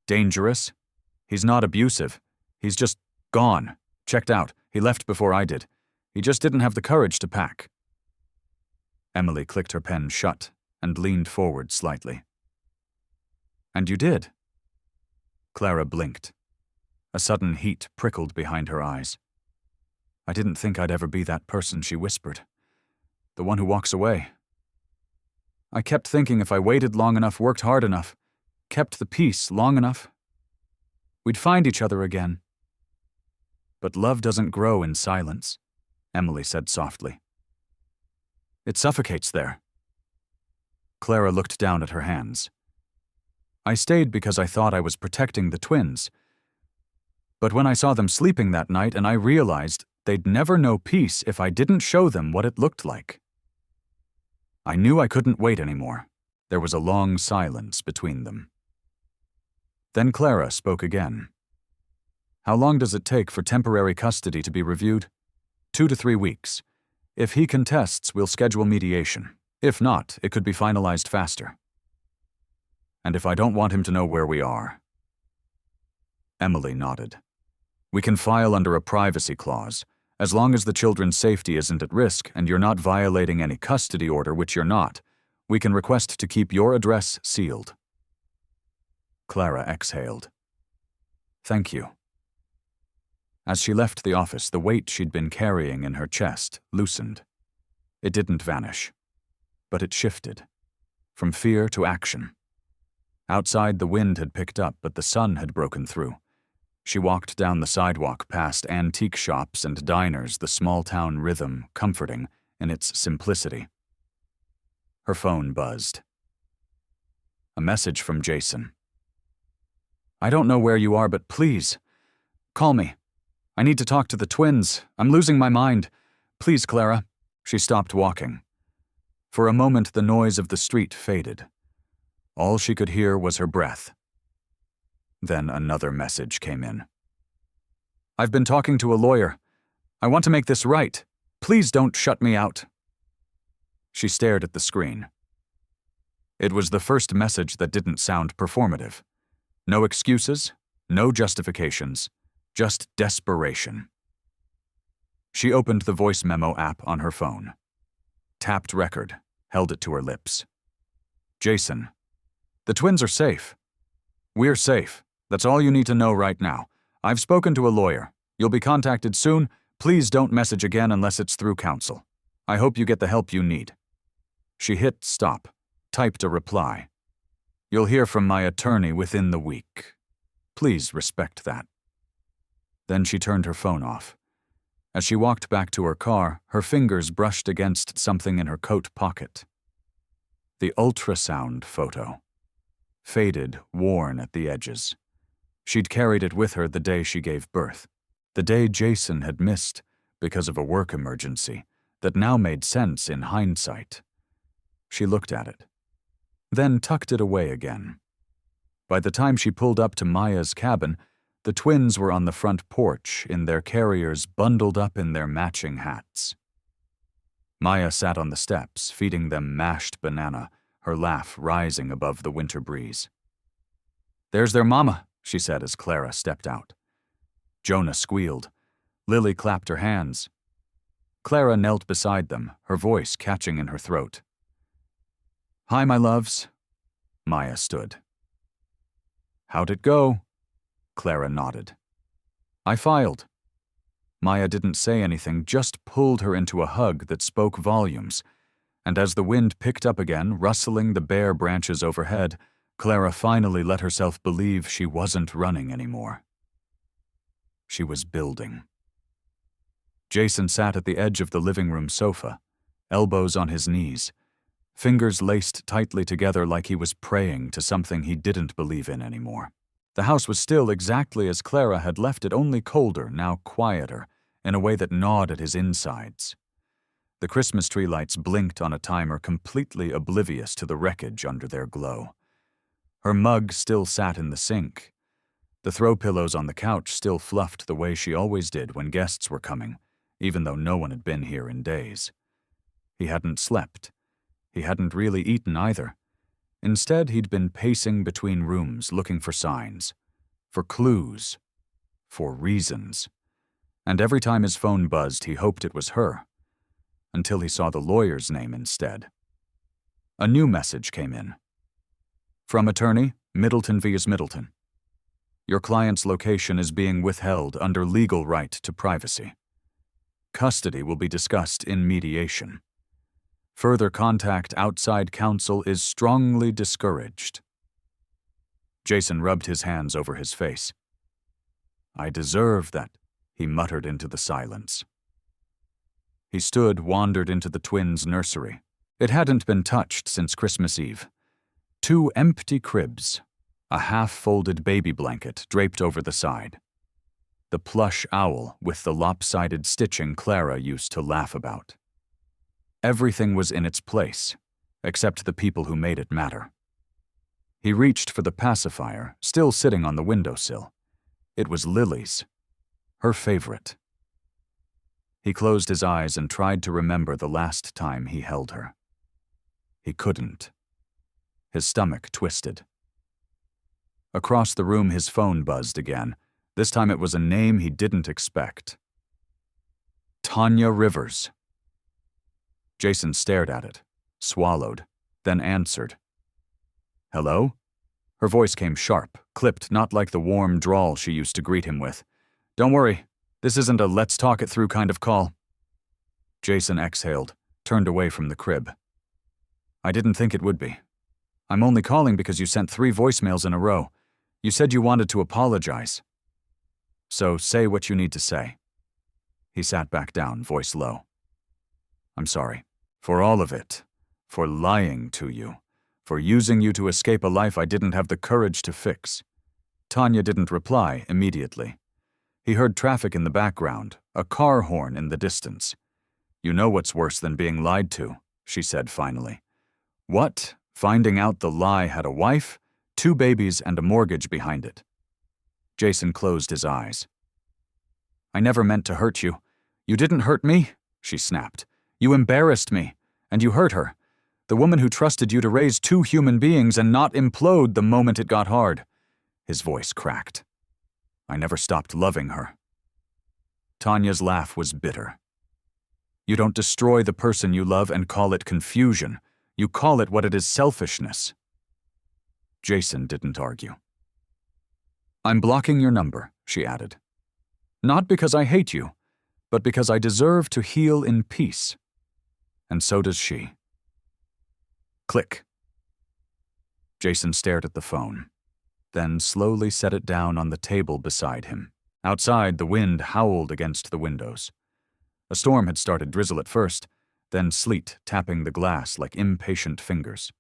dangerous. He's not abusive. He's just gone, checked out. He left before I did. He just didn't have the courage to pack." Emily clicked her pen shut and leaned forward slightly. "And you did?" Clara blinked. A sudden heat prickled behind her eyes. "I didn't think I'd ever be that person," she whispered. "The one who walks away. I kept thinking if I waited long enough, worked hard enough, kept the peace long enough, we'd find each other again." "But love doesn't grow in silence," Emily said softly. "It suffocates there." Clara looked down at her hands. "I stayed because I thought I was protecting the twins. But when I saw them sleeping that night and I realized they'd never know peace if I didn't show them what it looked like. I knew I couldn't wait anymore." There was a long silence between them. Then Clara spoke again. "How long does it take for temporary custody to be reviewed?" 2 to 3 weeks. If he contests, we'll schedule mediation. If not, it could be finalized faster. And if I don't want him to know where we are? Emily nodded. We can file under a privacy clause. As long as the children's safety isn't at risk and you're not violating any custody order, which you're not, we can request to keep your address sealed. Clara exhaled. Thank you. As she left the office, the weight she'd been carrying in her chest loosened. It didn't vanish, but it shifted, from fear to action. Outside, the wind had picked up, but the sun had broken through. She walked down the sidewalk past antique shops and diners, the small-town rhythm comforting in its simplicity. Her phone buzzed. A message from Jason. I don't know where you are, but please, call me. I need to talk to the twins. I'm losing my mind. Please, Clara. She stopped walking. For a moment, the noise of the street faded. All she could hear was her breath. Then another message came in. I've been talking to a lawyer. I want to make this right. Please don't shut me out. She stared at the screen. It was the first message that didn't sound performative. No excuses, no justifications, just desperation. She opened the voice memo app on her phone. Tapped record, held it to her lips. Jason, the twins are safe. We're safe. That's all you need to know right now. I've spoken to a lawyer. You'll be contacted soon. Please don't message again unless it's through counsel. I hope you get the help you need. She hit stop, typed a reply. You'll hear from my attorney within the week. Please respect that. Then she turned her phone off. As she walked back to her car, her fingers brushed against something in her coat pocket. The ultrasound photo. Faded, worn at the edges. She'd carried it with her the day she gave birth. The day Jason had missed because of a work emergency that now made sense in hindsight. She looked at it, then tucked it away again. By the time she pulled up to Maya's cabin, the twins were on the front porch in their carriers, bundled up in their matching hats. Maya sat on the steps, feeding them mashed banana, her laugh rising above the winter breeze. There's their mama, she said as Clara stepped out. Jonah squealed. Lily clapped her hands. Clara knelt beside them, her voice catching in her throat. Hi, my loves. Maya stood. How'd it go? Clara nodded. I filed. Maya didn't say anything, just pulled her into a hug that spoke volumes, and as the wind picked up again, rustling the bare branches overhead, Clara finally let herself believe she wasn't running anymore. She was building. Jason sat at the edge of the living room sofa, elbows on his knees, fingers laced tightly together like he was praying to something he didn't believe in anymore. The house was still exactly as Clara had left it, only colder, now quieter, in a way that gnawed at his insides. The Christmas tree lights blinked on a timer, completely oblivious to the wreckage under their glow. Her mug still sat in the sink. The throw pillows on the couch still fluffed the way she always did when guests were coming, even though no one had been here in days. He hadn't slept. He hadn't really eaten either. Instead, he'd been pacing between rooms, looking for signs, for clues, for reasons. And every time his phone buzzed, he hoped it was her, until he saw the lawyer's name instead. A new message came in. From attorney, Middleton vs. Middleton. Your client's location is being withheld under legal right to privacy. Custody will be discussed in mediation. Further contact outside counsel is strongly discouraged. Jason rubbed his hands over his face. I deserve that, he muttered into the silence. He stood, wandered into the twins' nursery. It hadn't been touched since Christmas Eve. 2 empty cribs, a half-folded baby blanket draped over the side. The plush owl with the lopsided stitching Clara used to laugh about. Everything was in its place, except the people who made it matter. He reached for the pacifier, still sitting on the windowsill. It was Lily's, her favorite. He closed his eyes and tried to remember the last time he held her. He couldn't. His stomach twisted. Across the room, his phone buzzed again. This time it was a name he didn't expect. Tanya Rivers. Jason stared at it, swallowed, then answered. Hello? Her voice came sharp, clipped, not like the warm drawl she used to greet him with. Don't worry, this isn't a let's talk it through kind of call. Jason exhaled, turned away from the crib. I didn't think it would be. I'm only calling because you sent 3 voicemails in a row. You said you wanted to apologize. So say what you need to say. He sat back down, voice low. I'm sorry. For all of it. For lying to you. For using you to escape a life I didn't have the courage to fix. Tanya didn't reply immediately. He heard traffic in the background, a car horn in the distance. You know what's worse than being lied to, she said finally. What? Finding out the lie had a wife, 2 babies, and a mortgage behind it. Jason closed his eyes. I never meant to hurt you. You didn't hurt me, she snapped. You embarrassed me, and you hurt her. The woman who trusted you to raise 2 human beings and not implode the moment it got hard. His voice cracked. I never stopped loving her. Tanya's laugh was bitter. You don't destroy the person you love and call it confusion. You call it what it is, selfishness. Jason didn't argue. I'm blocking your number, she added. Not because I hate you, but because I deserve to heal in peace. And so does she. Click. Jason stared at the phone, then slowly set it down on the table beside him. Outside, the wind howled against the windows. A storm had started drizzle at first, then sleet tapping the glass like impatient fingers.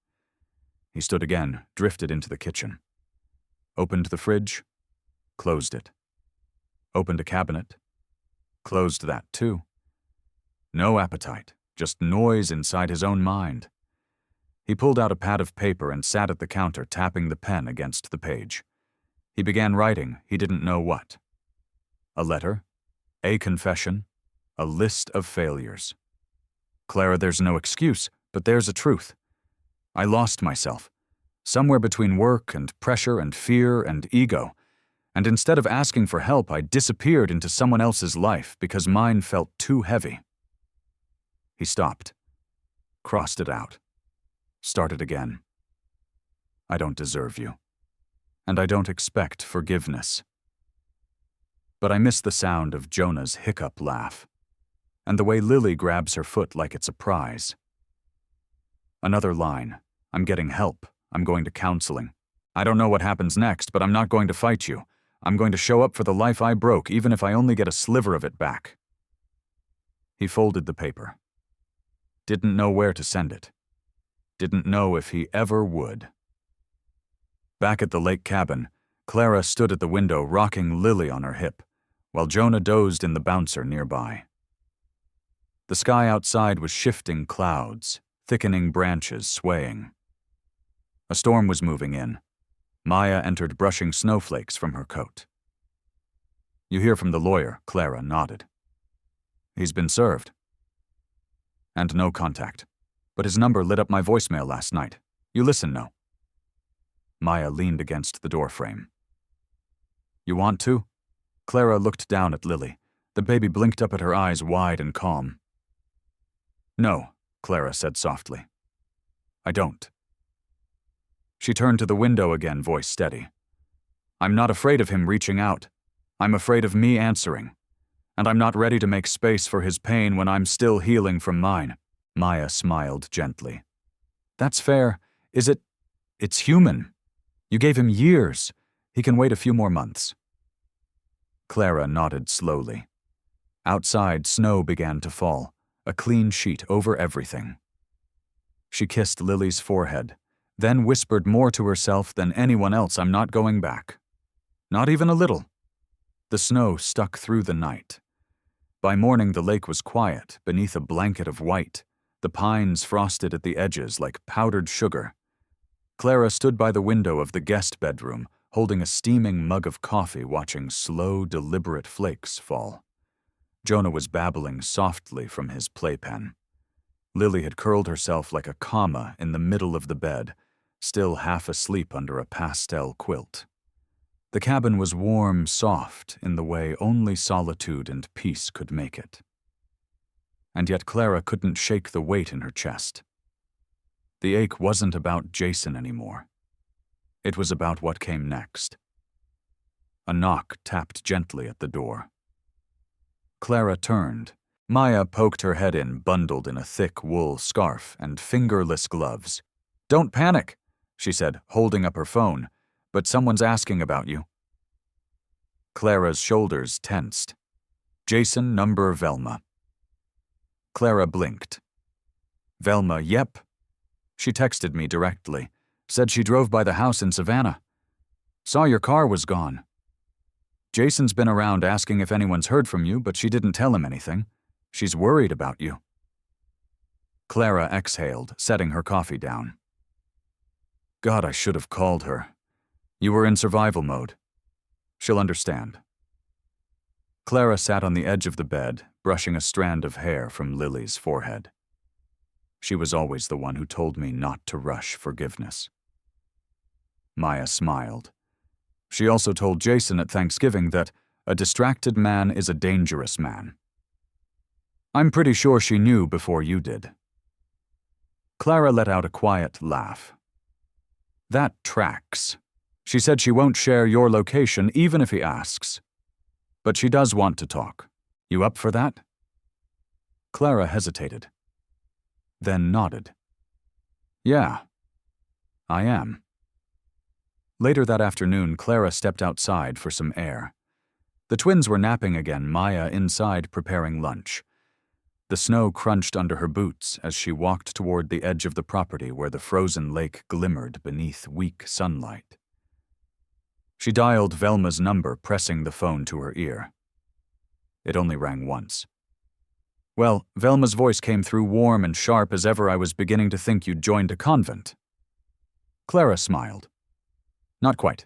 He stood again, drifted into the kitchen. Opened the fridge, closed it. Opened a cabinet, closed that too. No appetite, just noise inside his own mind. He pulled out a pad of paper and sat at the counter, tapping the pen against the page. He began writing, he didn't know what. A letter, a confession, a list of failures. Clara, there's no excuse, but there's a truth. I lost myself, somewhere between work and pressure and fear and ego, and instead of asking for help, I disappeared into someone else's life because mine felt too heavy. He stopped, crossed it out, started again. I don't deserve you, and I don't expect forgiveness. But I miss the sound of Jonah's hiccup laugh, and the way Lily grabs her foot like it's a prize. Another line, I'm getting help, I'm going to counseling. I don't know what happens next, but I'm not going to fight you. I'm going to show up for the life I broke, even if I only get a sliver of it back. He folded the paper. Didn't know where to send it. Didn't know if he ever would. Back at the lake cabin, Clara stood at the window rocking Lily on her hip, while Jonah dozed in the bouncer nearby. The sky outside was shifting clouds, thickening branches swaying. A storm was moving in. Maya entered brushing snowflakes from her coat. You hear from the lawyer, Clara nodded. He's been served. And no contact. But his number lit up my voicemail last night. You listen, no? Maya leaned against the doorframe. You want to? Clara looked down at Lily. The baby blinked up at her eyes wide and calm. No, Clara said softly. I don't. She turned to the window again, voice steady. I'm not afraid of him reaching out. I'm afraid of me answering. And I'm not ready to make space for his pain when I'm still healing from mine. Maya smiled gently. That's fair. Is it? It's human. You gave him years. He can wait a few more months. Clara nodded slowly. Outside, snow began to fall, a clean sheet over everything. She kissed Lily's forehead, then whispered more to herself than anyone else, I'm not going back. Not even a little. The snow stuck through the night. By morning, the lake was quiet, beneath a blanket of white, the pines frosted at the edges like powdered sugar. Clara stood by the window of the guest bedroom, holding a steaming mug of coffee, watching slow, deliberate flakes fall. Jonah was babbling softly from his playpen. Lily had curled herself like a comma in the middle of the bed, still half asleep under a pastel quilt. The cabin was warm, soft, in the way only solitude and peace could make it. And yet Clara couldn't shake the weight in her chest. The ache wasn't about Jason anymore. It was about what came next. A knock tapped gently at the door. Clara turned. Maya poked her head in, bundled in a thick wool scarf and fingerless gloves. "Don't panic," she said, holding up her phone, "but someone's asking about you." Clara's shoulders tensed. Jason, number Velma. Clara blinked. Velma, yep. She texted me directly. Said she drove by the house in Savannah. Saw your car was gone. Jason's been around asking if anyone's heard from you, but she didn't tell him anything. She's worried about you. Clara exhaled, setting her coffee down. God, I should have called her. You were in survival mode. She'll understand. Clara sat on the edge of the bed, brushing a strand of hair from Lily's forehead. She was always the one who told me not to rush forgiveness. Maya smiled. She also told Jason at Thanksgiving that a distracted man is a dangerous man. I'm pretty sure she knew before you did. Clara let out a quiet laugh. That tracks. She said she won't share your location even if he asks. But she does want to talk. You up for that? Clara hesitated, then nodded. Yeah, I am. Later that afternoon, Clara stepped outside for some air. The twins were napping again, Maya inside preparing lunch. The snow crunched under her boots as she walked toward the edge of the property where the frozen lake glimmered beneath weak sunlight. She dialed Velma's number, pressing the phone to her ear. It only rang once. Well, Velma's voice came through warm and sharp as ever. I was beginning to think you'd joined a convent. Clara smiled. Not quite.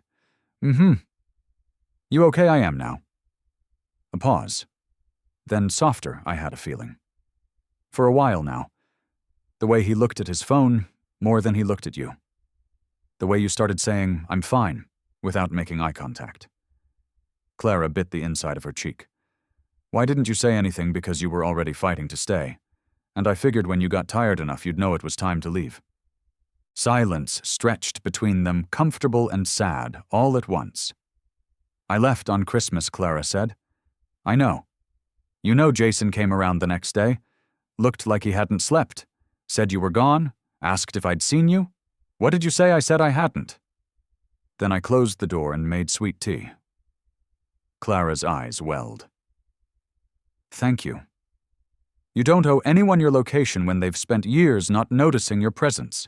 You okay? I am now. A pause. Then softer, I had a feeling. For a while now. The way he looked at his phone, more than he looked at you. The way you started saying, I'm fine, without making eye contact. Clara bit the inside of her cheek. Why didn't you say anything? Because you were already fighting to stay. And I figured when you got tired enough you'd know it was time to leave. Silence stretched between them, comfortable and sad, all at once. I left on Christmas, Clara said. I know. You know Jason came around the next day. Looked like he hadn't slept. Said you were gone. Asked if I'd seen you. What did you say? I said I hadn't. Then I closed the door and made sweet tea. Clara's eyes welled. Thank you. You don't owe anyone your location when they've spent years not noticing your presence.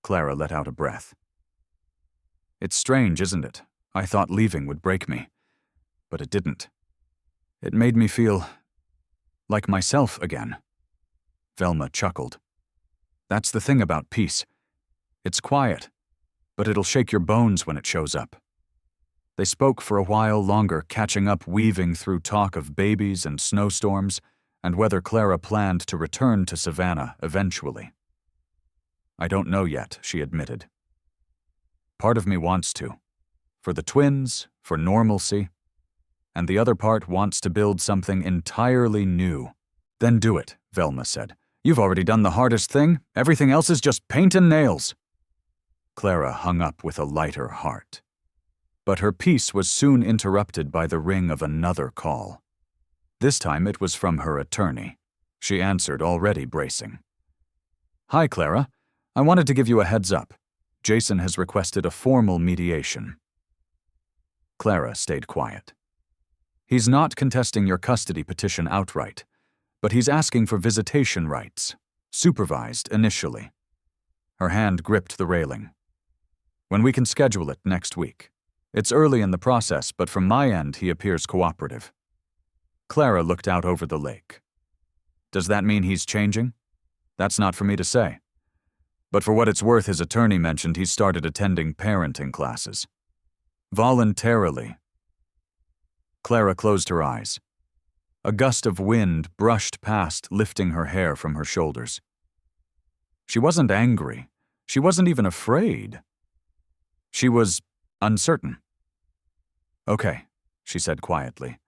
Clara let out a breath. It's strange, isn't it? I thought leaving would break me. But it didn't. It made me feel like myself again. Velma chuckled. That's the thing about peace. It's quiet, but it'll shake your bones when it shows up. They spoke for a while longer, catching up, weaving through talk of babies and snowstorms, and whether Clara planned to return to Savannah eventually. I don't know yet, she admitted. Part of me wants to. For the twins, for normalcy. And the other part wants to build something entirely new. Then do it, Velma said. You've already done the hardest thing. Everything else is just paint and nails. Clara hung up with a lighter heart. But her peace was soon interrupted by the ring of another call. This time it was from her attorney. She answered, already bracing. Hi, Clara. I wanted to give you a heads up. Jason has requested a formal mediation. Clara stayed quiet. He's not contesting your custody petition outright, but he's asking for visitation rights, supervised initially. Her hand gripped the railing. When we can schedule it next week. It's early in the process, but from my end he appears cooperative. Clara looked out over the lake. Does that mean he's changing? That's not for me to say. But for what it's worth, his attorney mentioned he's started attending parenting classes. Voluntarily. Clara closed her eyes. A gust of wind brushed past, lifting her hair from her shoulders. She wasn't angry. She wasn't even afraid. She was uncertain. "Okay," she said quietly.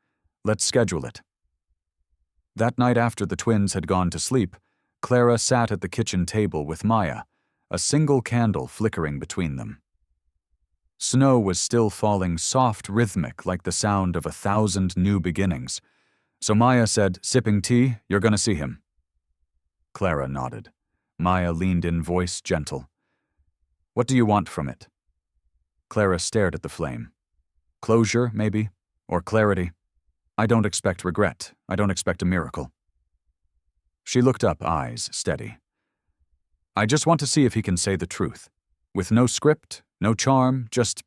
"Let's schedule it." That night after the twins had gone to sleep, Clara sat at the kitchen table with Maya, a single candle flickering between them. Snow was still falling, soft, rhythmic, like the sound of 1,000 new beginnings. So Maya said, "Sipping tea, you're going to see him." Clara nodded. Maya leaned in, voice gentle. "What do you want from it?" Clara stared at the flame. "Closure, maybe? Or clarity? I don't expect regret. I don't expect a miracle." She looked up, eyes steady. "I just want to see if he can say the truth. With no script, no charm, just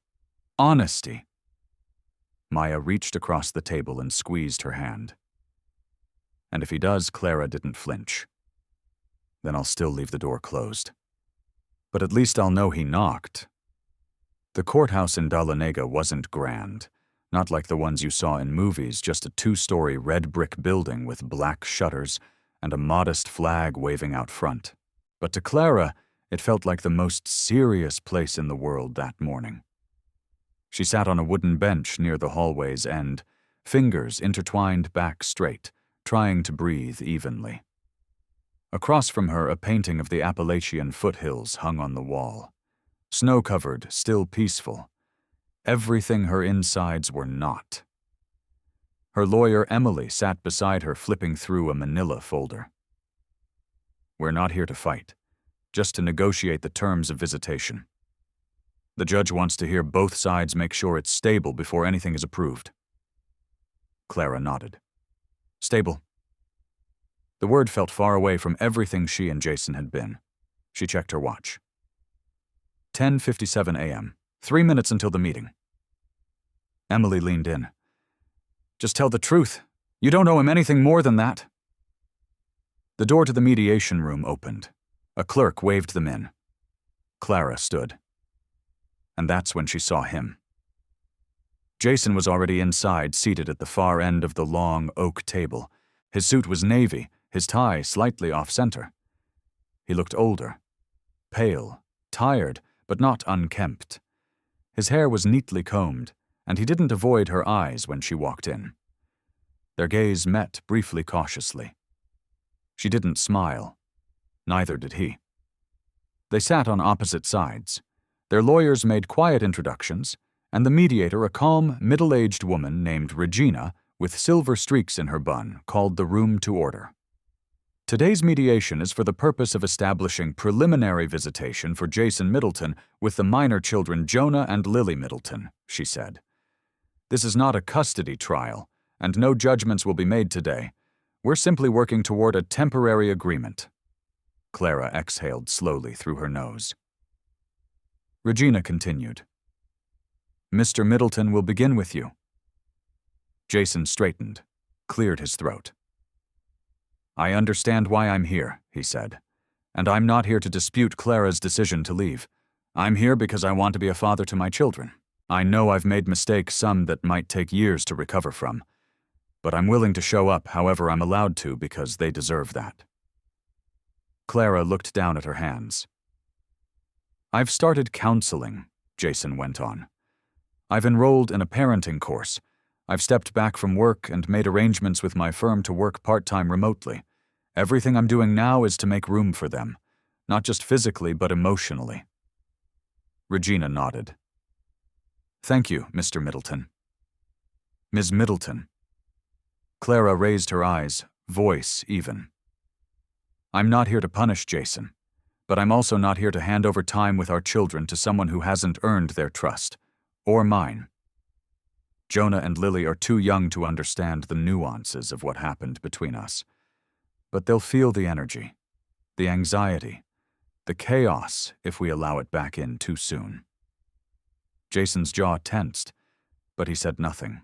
honesty." Maya reached across the table and squeezed her hand. "And if he does," Clara didn't flinch, "then I'll still leave the door closed. But at least I'll know he knocked." The courthouse in Dahlonega wasn't grand, not like the ones you saw in movies, just a 2-story red brick building with black shutters and a modest flag waving out front. But to Clara, it felt like the most serious place in the world that morning. She sat on a wooden bench near the hallway's end, fingers intertwined back straight, trying to breathe evenly. Across from her, a painting of the Appalachian foothills hung on the wall. Snow-covered, still peaceful. Everything her insides were not. Her lawyer, Emily, sat beside her, flipping through a manila folder. "We're not here to fight, just to negotiate the terms of visitation. The judge wants to hear both sides, make sure it's stable before anything is approved." Clara nodded. "Stable." The word felt far away from everything she and Jason had been. She checked her watch. 10:57 a.m., 3 minutes until the meeting. Emily leaned in. "Just tell the truth. You don't owe him anything more than that." The door to the mediation room opened. A clerk waved them in. Clara stood. And that's when she saw him. Jason was already inside, seated at the far end of the long oak table. His suit was navy, his tie slightly off-center. He looked older, pale, tired, but not unkempt. His hair was neatly combed, and he didn't avoid her eyes when she walked in. Their gaze met briefly, cautiously. She didn't smile. Neither did he. They sat on opposite sides. Their lawyers made quiet introductions, and the mediator, a calm, middle-aged woman named Regina, with silver streaks in her bun, called the room to order. "Today's mediation is for the purpose of establishing preliminary visitation for Jason Middleton with the minor children Jonah and Lily Middleton," she said. "This is not a custody trial, and no judgments will be made today. We're simply working toward a temporary agreement." Clara exhaled slowly through her nose. Regina continued. "Mr. Middleton will begin with you." Jason straightened, cleared his throat. "I understand why I'm here," he said, "and I'm not here to dispute Clara's decision to leave. I'm here because I want to be a father to my children. I know I've made mistakes, some that might take years to recover from, but I'm willing to show up however I'm allowed to because they deserve that." Clara looked down at her hands. "I've started counseling," Jason went on. "I've enrolled in a parenting course. I've stepped back from work and made arrangements with my firm to work part-time remotely. Everything I'm doing now is to make room for them, not just physically but emotionally." Regina nodded. "Thank you, Mr. Middleton." "Ms. Middleton." Clara raised her eyes, voice even. "I'm not here to punish Jason, but I'm also not here to hand over time with our children to someone who hasn't earned their trust, or mine. Jonah and Lily are too young to understand the nuances of what happened between us, but they'll feel the energy, the anxiety, the chaos if we allow it back in too soon." Jason's jaw tensed, but he said nothing.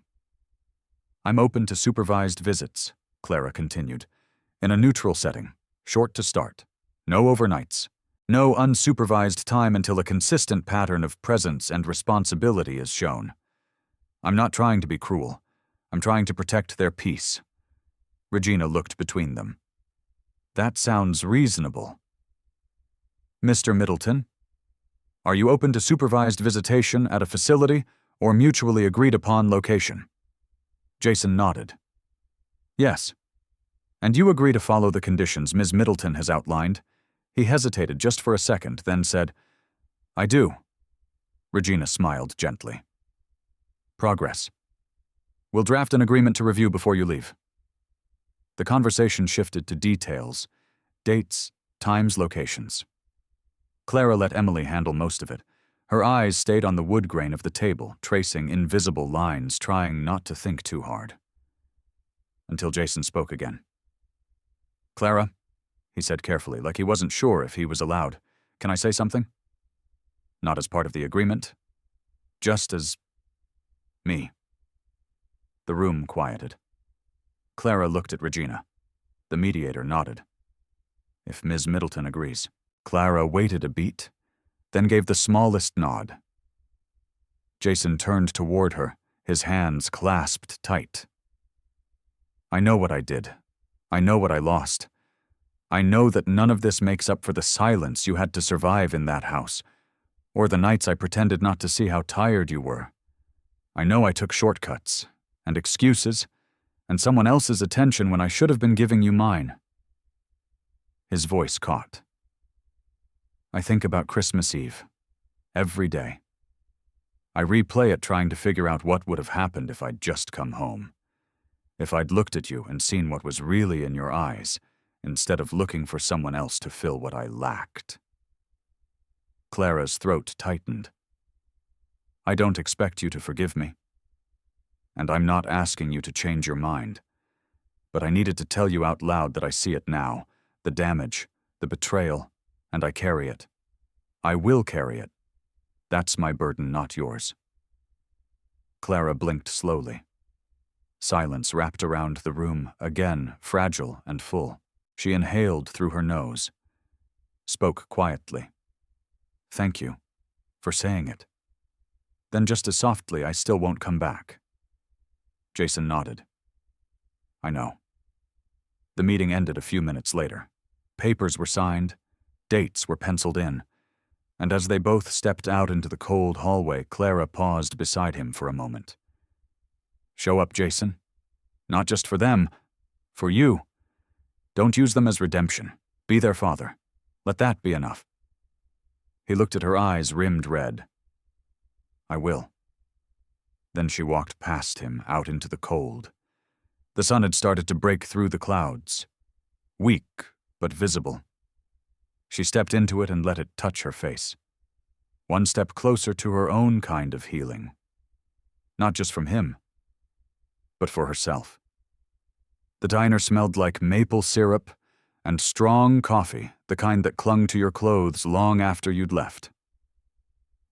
"I'm open to supervised visits," Clara continued, "in a neutral setting, short to start, no overnights, no unsupervised time until a consistent pattern of presence and responsibility is shown. I'm not trying to be cruel. I'm trying to protect their peace. Regina looked between them. That sounds reasonable. Mr. Middleton, are you open to supervised visitation at a facility or mutually agreed-upon location? Jason nodded. Yes. And you agree to follow the conditions Ms. Middleton has outlined? He hesitated just for a second, then said, I do. Regina smiled gently. Progress. We'll draft an agreement to review before you leave. The conversation shifted to details, dates, times, locations. Clara let Emily handle most of it. Her eyes stayed on the wood grain of the table, tracing invisible lines, trying not to think too hard. Until Jason spoke again. Clara, he said carefully, like he wasn't sure if he was allowed. Can I say something? Not as part of the agreement. Just as me. The room quieted. Clara looked at Regina. The mediator nodded. If Ms. Middleton agrees. Clara waited a beat, then gave the smallest nod. Jason turned toward her, his hands clasped tight. I know what I did. I know what I lost. I know that none of this makes up for the silence you had to survive in that house, or the nights I pretended not to see how tired you were. I know I took shortcuts, and excuses, and someone else's attention when I should have been giving you mine. His voice caught. I think about Christmas Eve, every day. I replay it trying to figure out what would have happened if I'd just come home. If I'd looked at you and seen what was really in your eyes, instead of looking for someone else to fill what I lacked. Clara's throat tightened. I don't expect you to forgive me. And I'm not asking you to change your mind. But I needed to tell you out loud that I see it now, the damage, the betrayal, and I carry it. I will carry it. That's my burden, not yours. Clara blinked slowly. Silence wrapped around the room, again fragile and full. She inhaled through her nose. Spoke quietly. Thank you for saying it. Then just as softly, I still won't come back. Jason nodded. I know. The meeting ended a few minutes later. Papers were signed, dates were penciled in, and as they both stepped out into the cold hallway, Clara paused beside him for a moment. Show up, Jason. Not just for them, for you. Don't use them as redemption. Be their father. Let that be enough. He looked at her eyes rimmed red. I will. Then she walked past him out into the cold. The sun had started to break through the clouds. Weak, but visible. She stepped into it and let it touch her face. One step closer to her own kind of healing. Not just from him, but for herself. The diner smelled like maple syrup and strong coffee, the kind that clung to your clothes long after you'd left.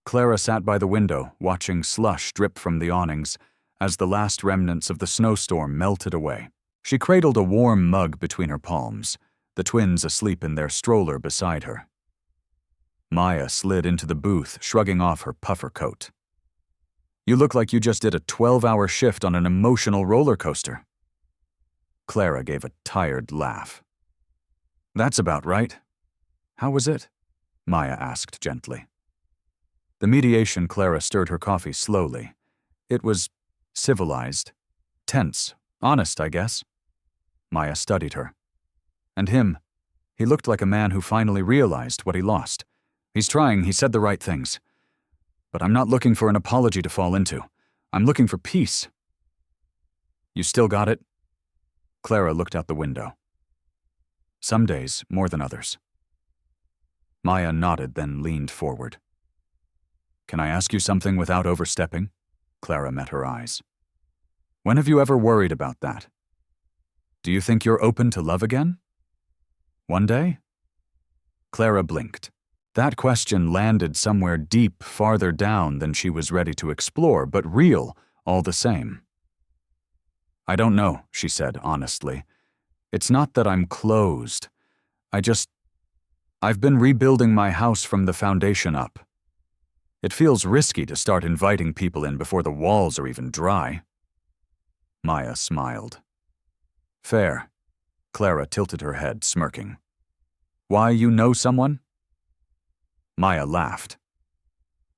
Clara sat by the window, watching slush drip from the awnings as the last remnants of the snowstorm melted away. She cradled a warm mug between her palms, the twins asleep in their stroller beside her. Maya slid into the booth, shrugging off her puffer coat. You look like you just did a 12-hour shift on an emotional roller coaster. Clara gave a tired laugh. That's about right. How was it? Maya asked gently. The mediation, Clara stirred her coffee slowly. It was civilized, tense, honest, I guess. Maya studied her. And him. He looked like a man who finally realized what he lost. He's trying, he said the right things. But I'm not looking for an apology to fall into. I'm looking for peace. You still got it? Clara looked out the window. Some days, more than others. Maya nodded, then leaned forward. Can I ask you something without overstepping? Clara met her eyes. When have you ever worried about that? Do you think you're open to love again? One day? Clara blinked. That question landed somewhere deep, farther down than she was ready to explore, but real, all the same. I don't know, she said honestly. It's not that I'm closed. I've been rebuilding my house from the foundation up. It feels risky to start inviting people in before the walls are even dry. Maya smiled. Fair. Clara tilted her head, smirking. Why, you know someone? Maya laughed.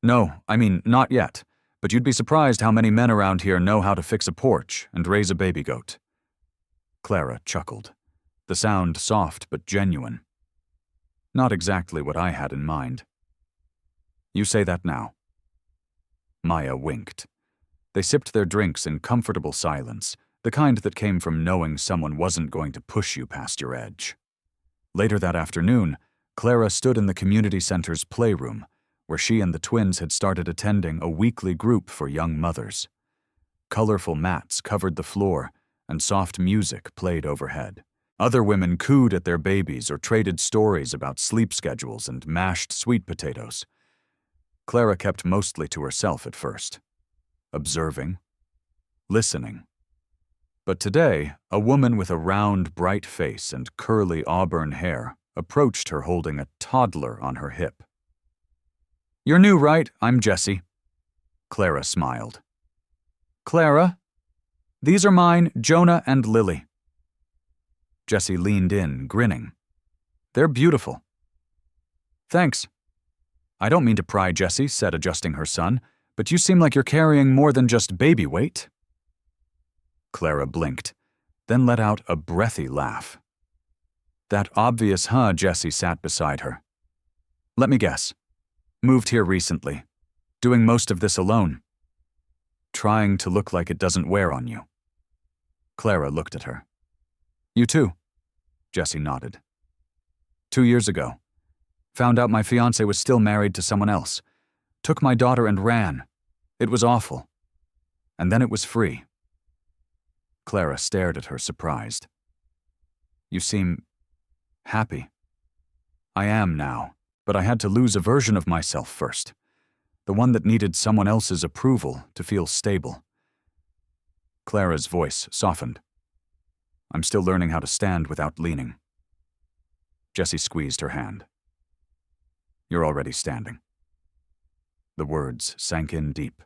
No, I mean, not yet, but you'd be surprised how many men around here know how to fix a porch and raise a baby goat. Clara chuckled, the sound soft but genuine. Not exactly what I had in mind. You say that now. Maya winked. They sipped their drinks in comfortable silence, the kind that came from knowing someone wasn't going to push you past your edge. Later that afternoon, Clara stood in the community center's playroom, where she and the twins had started attending a weekly group for young mothers. Colorful mats covered the floor, and soft music played overhead. Other women cooed at their babies or traded stories about sleep schedules and mashed sweet potatoes. Clara kept mostly to herself at first, observing, listening. But today, a woman with a round, bright face and curly auburn hair approached her holding a toddler on her hip. You're new, right? I'm Jessie. Clara smiled. Clara? These are mine, Jonah and Lily. Jessie leaned in, grinning. They're beautiful. Thanks. I don't mean to pry, Jessie said, adjusting her son, but you seem like you're carrying more than just baby weight. Clara blinked, then let out a breathy laugh. That obvious, huh? Jessie sat beside her. Let me guess. Moved here recently. Doing most of this alone. Trying to look like it doesn't wear on you. Clara looked at her. You too. Jessie nodded. 2 years ago. Found out my fiancé was still married to someone else. Took my daughter and ran. It was awful. And then it was free. Clara stared at her, surprised. You seem happy. I am now, but I had to lose a version of myself first. The one that needed someone else's approval to feel stable. Clara's voice softened. I'm still learning how to stand without leaning. Jessie squeezed her hand. You're already standing. The words sank in deep.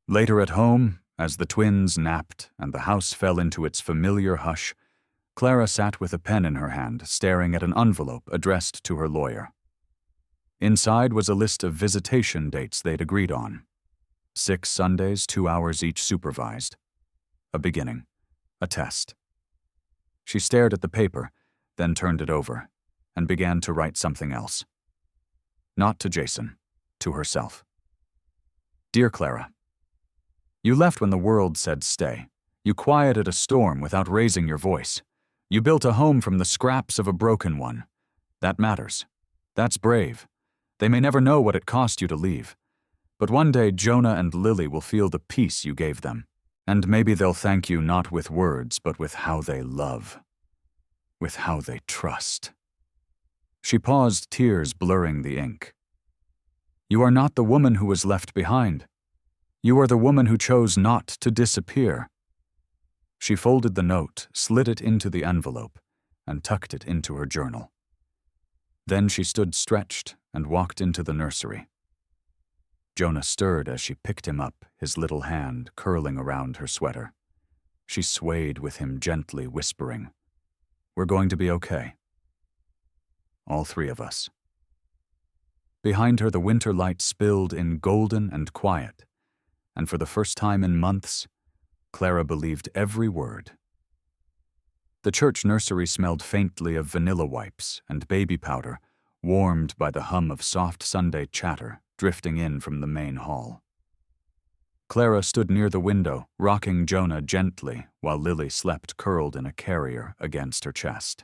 Later at home, as the twins napped and the house fell into its familiar hush, Clara sat with a pen in her hand, staring at an envelope addressed to her lawyer. Inside was a list of visitation dates they'd agreed on. 6 Sundays, 2 hours each supervised. A beginning. A test. She stared at the paper, then turned it over, and began to write something else. Not to Jason, to herself. Dear Clara, you left when the world said stay. You quieted a storm without raising your voice. You built a home from the scraps of a broken one. That matters. That's brave. They may never know what it cost you to leave. But one day Jonah and Lily will feel the peace you gave them. And maybe they'll thank you not with words, but with how they love. With how they trust. She paused, tears blurring the ink. You are not the woman who was left behind. You are the woman who chose not to disappear. She folded the note, slid it into the envelope, and tucked it into her journal. Then she stood stretched and walked into the nursery. Jonah stirred as she picked him up, his little hand curling around her sweater. She swayed with him gently, whispering, We're going to be okay. All 3 of us. Behind her, the winter light spilled in golden and quiet, and for the first time in months, Clara believed every word. The church nursery smelled faintly of vanilla wipes and baby powder, warmed by the hum of soft Sunday chatter drifting in from the main hall. Clara stood near the window, rocking Jonah gently while Lily slept curled in a carrier against her chest.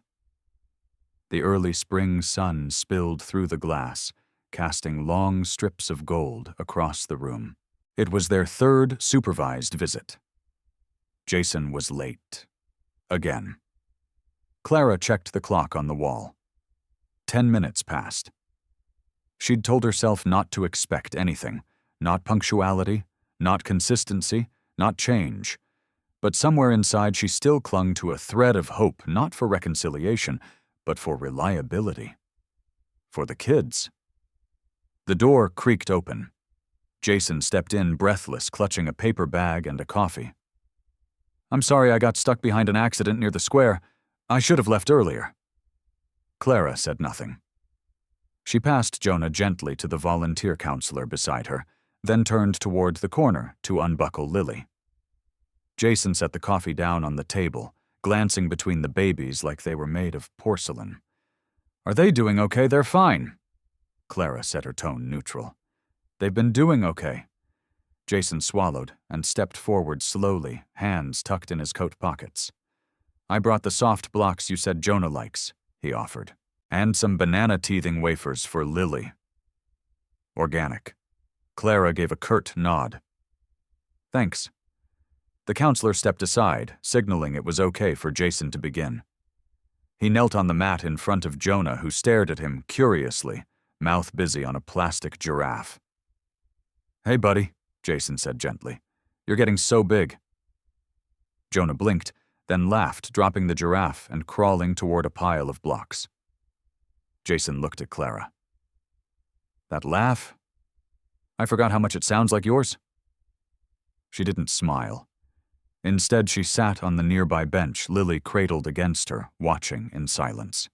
The early spring sun spilled through the glass, casting long strips of gold across the room. It was their 3rd supervised visit. Jason was late. Again. Clara checked the clock on the wall. 10 minutes passed. She'd told herself not to expect anything, not punctuality, not consistency, not change. But somewhere inside she still clung to a thread of hope, not for reconciliation, but for reliability. For the kids. The door creaked open. Jason stepped in breathless, clutching a paper bag and a coffee. I'm sorry I got stuck behind an accident near the square. I should have left earlier." Clara said nothing. She passed Jonah gently to the volunteer counselor beside her, then turned toward the corner to unbuckle Lily. Jason set the coffee down on the table, glancing between the babies like they were made of porcelain. "Are they doing okay? They're fine." Clara set her tone neutral. "They've been doing okay." Jason swallowed and stepped forward slowly, hands tucked in his coat pockets. "I brought the soft blocks you said Jonah likes," he offered, "and some banana teething wafers for Lily." Organic. Clara gave a curt nod. "Thanks." The counselor stepped aside, signaling it was okay for Jason to begin. He knelt on the mat in front of Jonah, who stared at him curiously, mouth busy on a plastic giraffe. "Hey, buddy," Jason said gently. "You're getting so big." Jonah blinked, then laughed, dropping the giraffe and crawling toward a pile of blocks. Jason looked at Clara. "That laugh? I forgot how much it sounds like yours." She didn't smile. Instead, she sat on the nearby bench, Lily cradled against her, watching in silence.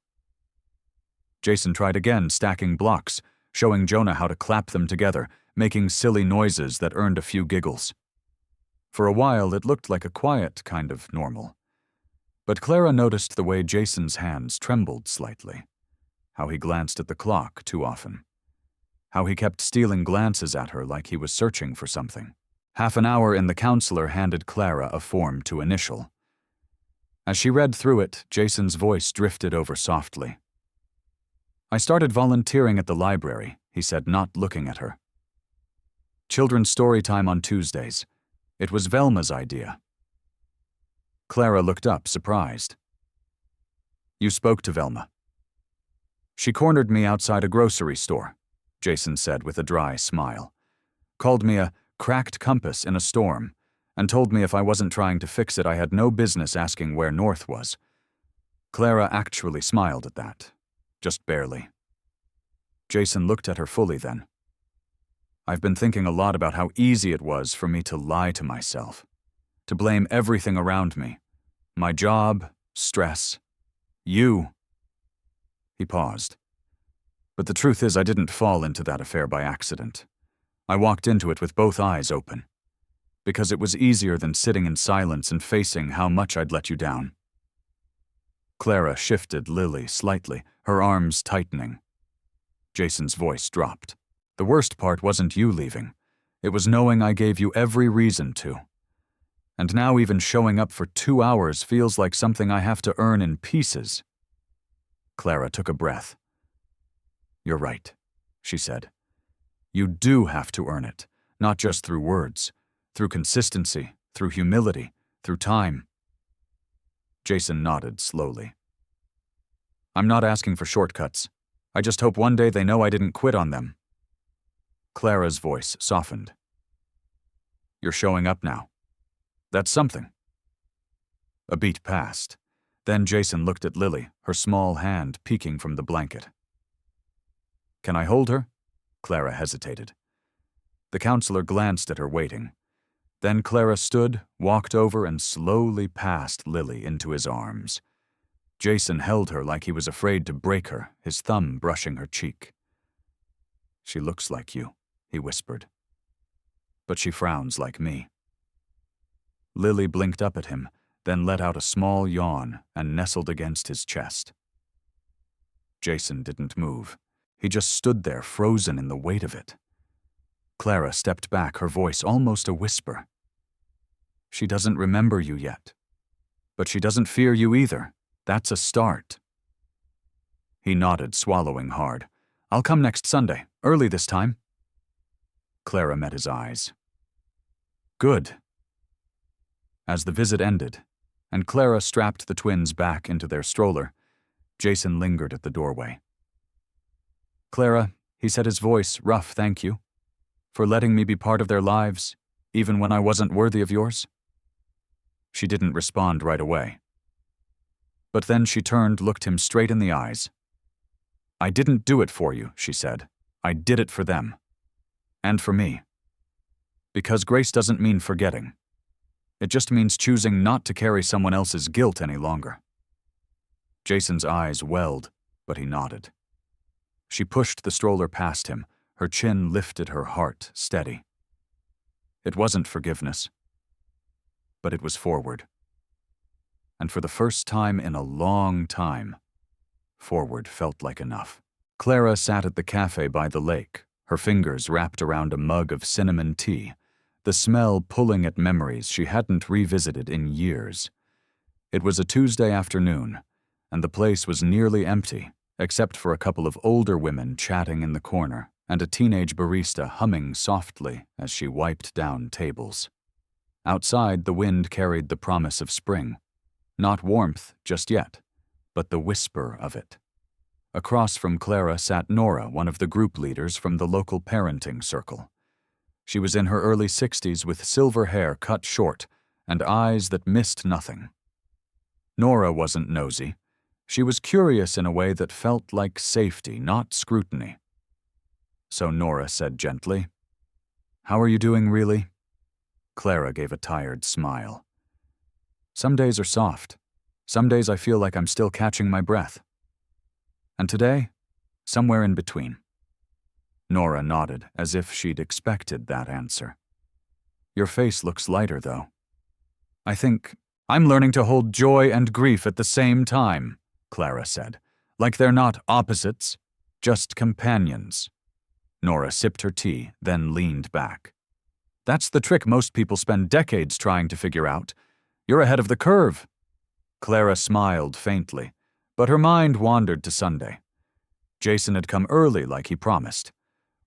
Jason tried again, stacking blocks, showing Jonah how to clap them together, making silly noises that earned a few giggles. For a while, it looked like a quiet kind of normal. But Clara noticed the way Jason's hands trembled slightly, how he glanced at the clock too often, how he kept stealing glances at her like he was searching for something. Half an hour in, the counselor handed Clara a form to initial. As she read through it, Jason's voice drifted over softly. "I started volunteering at the library," he said, not looking at her. "Children's story time on Tuesdays. It was Velma's idea." Clara looked up, surprised. "You spoke to Velma?" "She cornered me outside a grocery store," Jason said with a dry smile. "Called me a cracked compass in a storm, and told me if I wasn't trying to fix it, I had no business asking where north was." Clara actually smiled at that, just barely. Jason looked at her fully then. "I've been thinking a lot about how easy it was for me to lie to myself, to blame everything around me. My job, stress, you." He paused. "But the truth is, I didn't fall into that affair by accident. I walked into it with both eyes open, because it was easier than sitting in silence and facing how much I'd let you down." Clara shifted Lily slightly, her arms tightening. Jason's voice dropped. "The worst part wasn't you leaving. It was knowing I gave you every reason to. And now even showing up for 2 hours feels like something I have to earn in pieces." Clara took a breath. "You're right," she said. "You do have to earn it, not just through words, through consistency, through humility, through time." Jason nodded slowly. "I'm not asking for shortcuts. I just hope one day they know I didn't quit on them." Clara's voice softened. "You're showing up now. That's something." A beat passed. Then Jason looked at Lily, her small hand peeking from the blanket. "Can I hold her?" Clara hesitated. The counselor glanced at her, waiting. Then Clara stood, walked over, and slowly passed Lily into his arms. Jason held her like he was afraid to break her, his thumb brushing her cheek. "She looks like you," he whispered. "But she frowns like me." Lily blinked up at him, then let out a small yawn and nestled against his chest. Jason didn't move. He just stood there, frozen in the weight of it. Clara stepped back, her voice almost a whisper. "She doesn't remember you yet. But she doesn't fear you either. That's a start." He nodded, swallowing hard. "I'll come next Sunday, early this time." Clara met his eyes. "Good." As the visit ended, and Clara strapped the twins back into their stroller, Jason lingered at the doorway. "Clara," he said, his voice rough, "thank you for letting me be part of their lives, even when I wasn't worthy of yours." She didn't respond right away. But then she turned, looked him straight in the eyes. "I didn't do it for you," she said. "I did it for them. And for me. Because grace doesn't mean forgetting. It just means choosing not to carry someone else's guilt any longer. Jason's eyes welled, but he nodded. She pushed the stroller past him, her chin lifted, her heart steady. It wasn't forgiveness, but it was forward. And for the first time in a long time, forward felt like enough. Clara sat at the cafe by the lake, her fingers wrapped around a mug of cinnamon tea, the smell pulling at memories she hadn't revisited in years. It was a Tuesday afternoon, and the place was nearly empty, except for a couple of older women chatting in the corner and a teenage barista humming softly as she wiped down tables. Outside, the wind carried the promise of spring. Not warmth just yet, but the whisper of it. Across from Clara sat Nora, one of the group leaders from the local parenting circle. She was in her early 60s with silver hair cut short and eyes that missed nothing. Nora wasn't nosy. She was curious in a way that felt like safety, not scrutiny. So Nora said gently, "How are you doing, really?" Clara gave a tired smile. "Some days are soft. Some days I feel like I'm still catching my breath. And today, somewhere in between." Nora nodded, as if she'd expected that answer. "Your face looks lighter, though." "I think I'm learning to hold joy and grief at the same time," Clara said, "like they're not opposites, just companions." Nora sipped her tea, then leaned back. "That's the trick most people spend decades trying to figure out. You're ahead of the curve." Clara smiled faintly, but her mind wandered to Sunday. Jason had come early like he promised,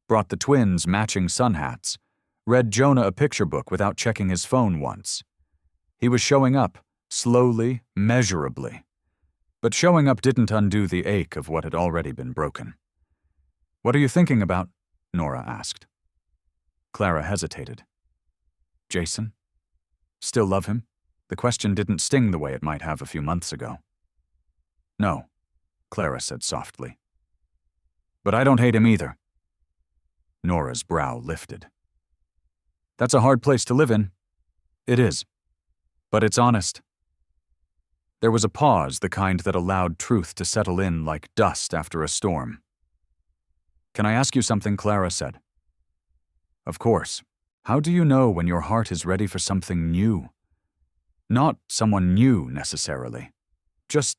brought the twins matching sun hats, read Jonah a picture book without checking his phone once. He was showing up, slowly, measurably. But showing up didn't undo the ache of what had already been broken. "What are you thinking about?" Nora asked. Clara hesitated. "Jason? Still love him?" The question didn't sting the way it might have a few months ago. "No," Clara said softly. "But I don't hate him either." Nora's brow lifted. "That's a hard place to live in." "It is. But it's honest." There was a pause, the kind that allowed truth to settle in like dust after a storm. "Can I ask you something?" Clara said. "Of course. How do you know when your heart is ready for something new? Not someone new, necessarily. Just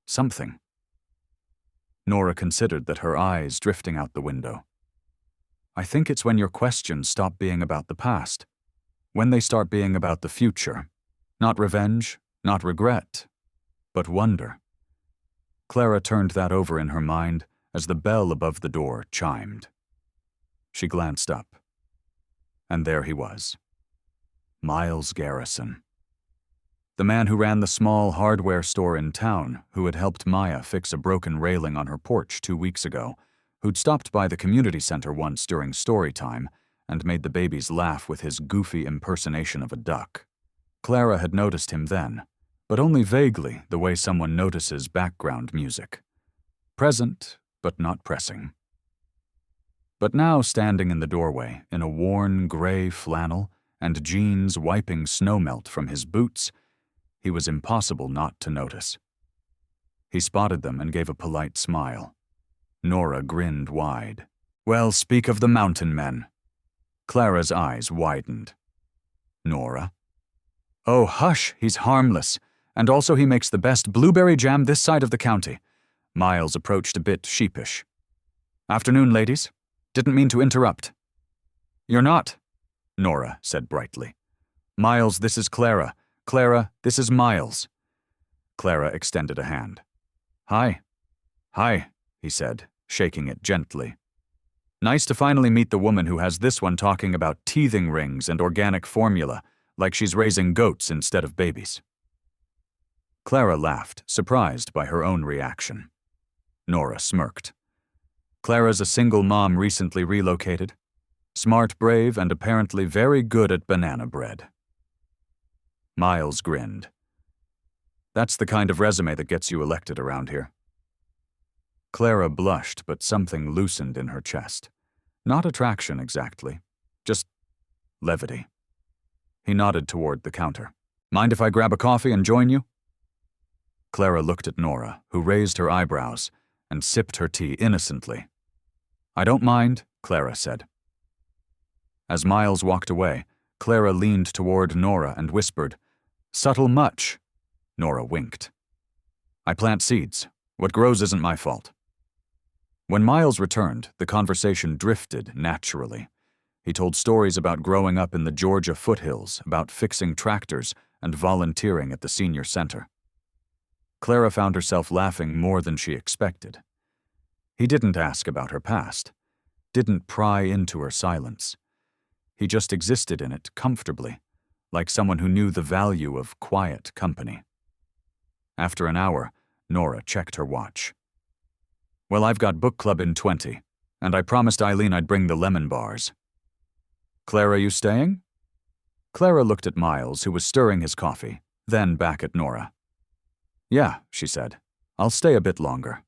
something." Nora considered that, her eyes drifting out the window. "I think it's when your questions stop being about the past. When they start being about the future. Not revenge, not regret, but wonder." Clara turned that over in her mind as the bell above the door chimed. She glanced up. And there he was. Miles Garrison. The man who ran the small hardware store in town, who had helped Maya fix a broken railing on her porch 2 weeks ago, who'd stopped by the community center once during story time and made the babies laugh with his goofy impersonation of a duck. Clara had noticed him then, but only vaguely, the way someone notices background music. Present, but not pressing. But now, standing in the doorway, in a worn gray flannel and jeans wiping snowmelt from his boots, he was impossible not to notice. He spotted them and gave a polite smile. Nora grinned wide. "Well, speak of the mountain men." Clara's eyes widened. "Nora?" "Oh, hush, he's harmless. And also he makes the best blueberry jam this side of the county." Miles approached a bit sheepish. "Afternoon, ladies. Didn't mean to interrupt." "You're not," Nora said brightly. "Miles, this is Clara. Clara, this is Miles." Clara extended a hand. "Hi." "Hi," he said, shaking it gently. "Nice to finally meet the woman who has this one talking about teething rings and organic formula, like she's raising goats instead of babies." Clara laughed, surprised by her own reaction. Nora smirked. "Clara's a single mom recently relocated. Smart, brave, and apparently very good at banana bread." Miles grinned. "That's the kind of resume that gets you elected around here." Clara blushed, but something loosened in her chest. Not attraction exactly, just levity. He nodded toward the counter. Mind if I grab a coffee and join you? Clara looked at Nora, who raised her eyebrows and sipped her tea innocently. I don't mind, Clara said. As Miles walked away, Clara leaned toward Nora and whispered, Subtle much. Nora winked. I plant seeds. What grows isn't my fault. When Miles returned, the conversation drifted naturally. He told stories about growing up in the Georgia foothills, about fixing tractors, and volunteering at the senior center. Clara found herself laughing more than she expected. He didn't ask about her past, didn't pry into her silence. He just existed in it comfortably, like someone who knew the value of quiet company. After an hour, Nora checked her watch. Well, I've got book club in 20, and I promised Eileen I'd bring the lemon bars. Clara, you staying? Clara looked at Miles, who was stirring his coffee, then back at Nora. Yeah, she said. I'll stay a bit longer.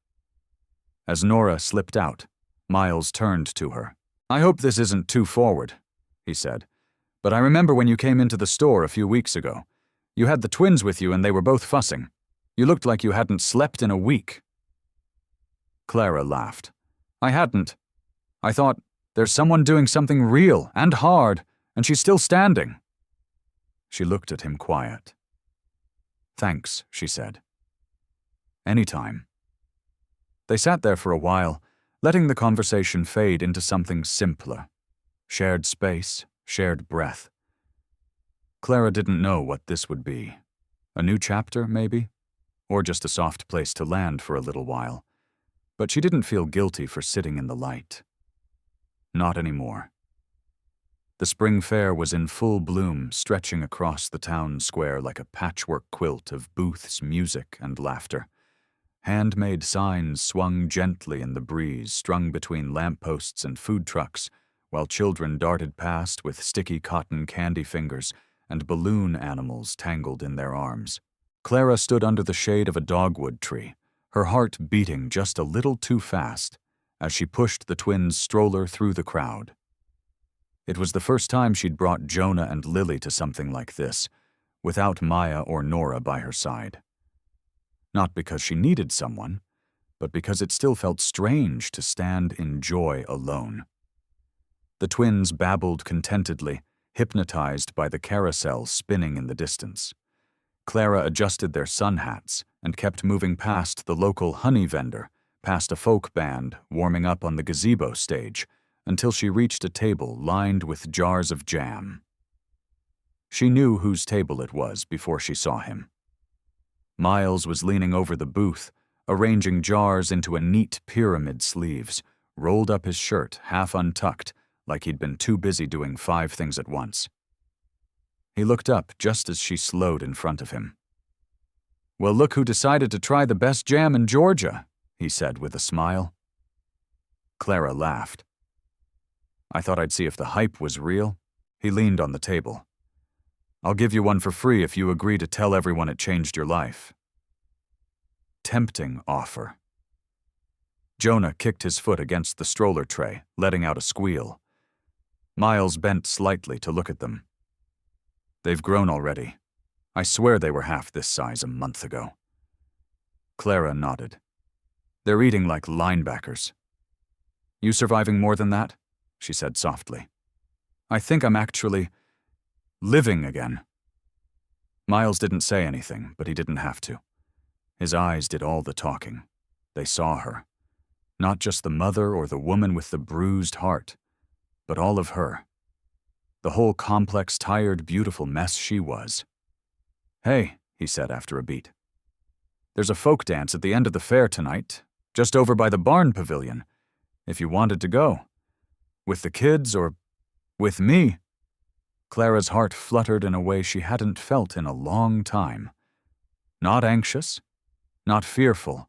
As Nora slipped out, Miles turned to her. I hope this isn't too forward, he said, but I remember when you came into the store a few weeks ago. You had the twins with you and they were both fussing. You looked like you hadn't slept in a week. Clara laughed. I hadn't. I thought, there's someone doing something real and hard, and she's still standing. She looked at him quiet. Thanks, she said. Anytime. They sat there for a while, letting the conversation fade into something simpler. Shared space, shared breath. Clara didn't know what this would be. A new chapter, maybe? Or just a soft place to land for a little while. But she didn't feel guilty for sitting in the light. Not anymore. The spring fair was in full bloom, stretching across the town square like a patchwork quilt of booths, music, and laughter. Handmade signs swung gently in the breeze, strung between lampposts and food trucks, while children darted past with sticky cotton candy fingers and balloon animals tangled in their arms. Clara stood under the shade of a dogwood tree, her heart beating just a little too fast as she pushed the twins' stroller through the crowd. It was the first time she'd brought Jonah and Lily to something like this, without Maya or Nora by her side. Not because she needed someone, but because it still felt strange to stand in joy alone. The twins babbled contentedly, hypnotized by the carousel spinning in the distance. Clara adjusted their sun hats and kept moving past the local honey vendor, past a folk band warming up on the gazebo stage, until she reached a table lined with jars of jam. She knew whose table it was before she saw him. Miles was leaning over the booth, arranging jars into a neat pyramid sleeves, rolled up his shirt half untucked, like he'd been too busy doing 5 things at once. He looked up just as she slowed in front of him. Well, look who decided to try the best jam in Georgia, he said with a smile. Clara laughed. I thought I'd see if the hype was real. He leaned on the table. I'll give you one for free if you agree to tell everyone it changed your life. Tempting offer. Jonah kicked his foot against the stroller tray, letting out a squeal. Miles bent slightly to look at them. They've grown already. I swear they were half this size a month ago. Clara nodded. They're eating like linebackers. You surviving more than that? She said softly. I think I'm actually living again. Miles didn't say anything, but he didn't have to. His eyes did all the talking. They saw her. Not just the mother or the woman with the bruised heart, but all of her. The whole complex, tired, beautiful mess she was. Hey, he said after a beat. There's a folk dance at the end of the fair tonight, just over by the barn pavilion, if you wanted to go. With the kids or with me. Clara's heart fluttered in a way she hadn't felt in a long time. Not anxious, not fearful,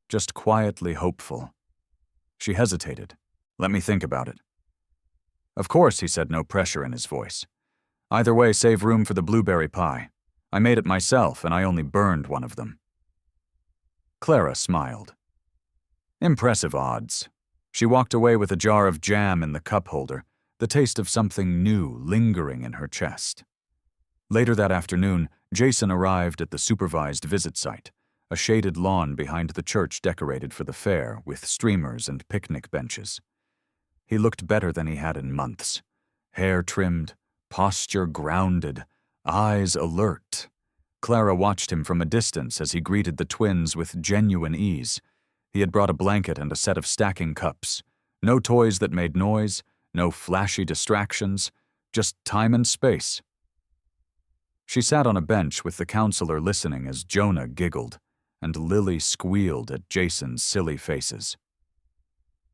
just quietly hopeful. She hesitated. Let me think about it. Of course, he said, no pressure in his voice. Either way, save room for the blueberry pie. I made it myself, and I only burned one of them. Clara smiled. Impressive odds. She walked away with a jar of jam in the cup holder, the taste of something new lingering in her chest. Later that afternoon, Jason arrived at the supervised visit site, a shaded lawn behind the church decorated for the fair with streamers and picnic benches. He looked better than he had in months. Hair trimmed, posture grounded, eyes alert. Clara watched him from a distance as he greeted the twins with genuine ease. He had brought a blanket and a set of stacking cups. No toys that made noise, no flashy distractions, just time and space. She sat on a bench with the counselor listening as Jonah giggled and Lily squealed at Jason's silly faces.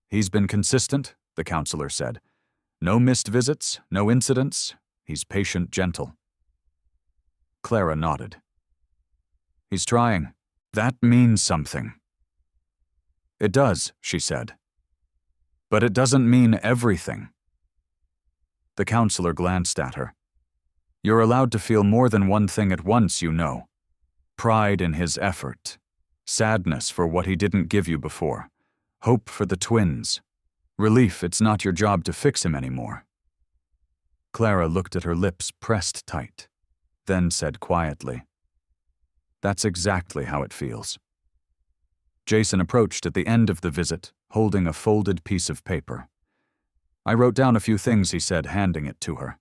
"He's been consistent," the counselor said. "No missed visits, no incidents. He's patient, gentle." Clara nodded. "He's trying. That means something." "It does," she said. "But it doesn't mean everything." The counselor glanced at her. "You're allowed to feel more than one thing at once, you know. Pride in his effort, sadness for what he didn't give you before, hope for the twins, relief it's not your job to fix him anymore." Clara looked at her lips pressed tight, then said quietly, "That's exactly how it feels." Jason approached at the end of the visit, holding a folded piece of paper. "I wrote down a few things," he said, handing it to her.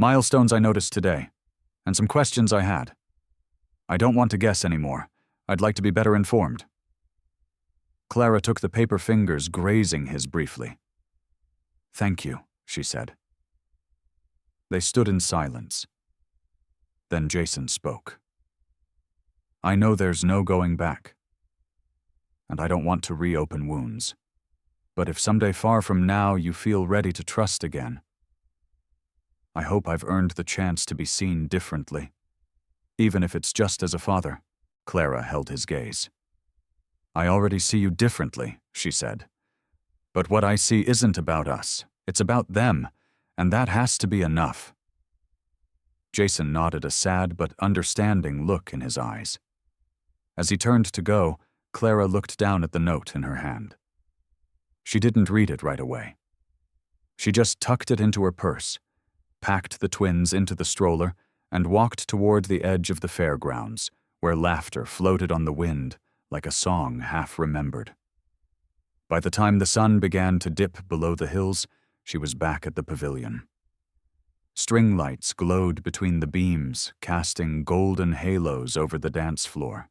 "Milestones I noticed today, and some questions I had. I don't want to guess anymore. I'd like to be better informed." Clara took the paper, fingers grazing his briefly. "Thank you," she said. They stood in silence. Then Jason spoke. "I know there's no going back, and I don't want to reopen wounds. But if someday far from now you feel ready to trust again, I hope I've earned the chance to be seen differently, even if it's just as a father." Clara held his gaze. "I already see you differently," she said. "But what I see isn't about us. It's about them, and that has to be enough." Jason nodded, a sad but understanding look in his eyes. As he turned to go, Clara looked down at the note in her hand. She didn't read it right away. She just tucked it into her purse, packed the twins into the stroller, and walked toward the edge of the fairgrounds, where laughter floated on the wind like a song half remembered. By the time the sun began to dip below the hills, she was back at the pavilion. String lights glowed between the beams, casting golden halos over the dance floor.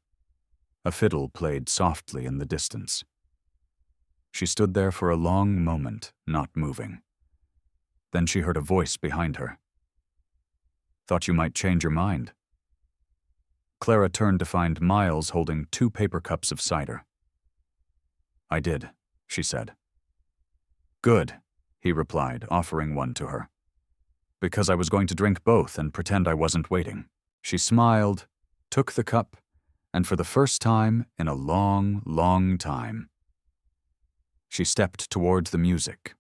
A fiddle played softly in the distance. She stood there for a long moment, not moving. Then she heard a voice behind her. "Thought you might change your mind." Clara turned to find Miles holding 2 paper cups of cider. "I did," she said. "Good," he replied, offering one to her. "Because I was going to drink both and pretend I wasn't waiting." She smiled, took the cup, and for the first time in a long, long time, she stepped toward the music.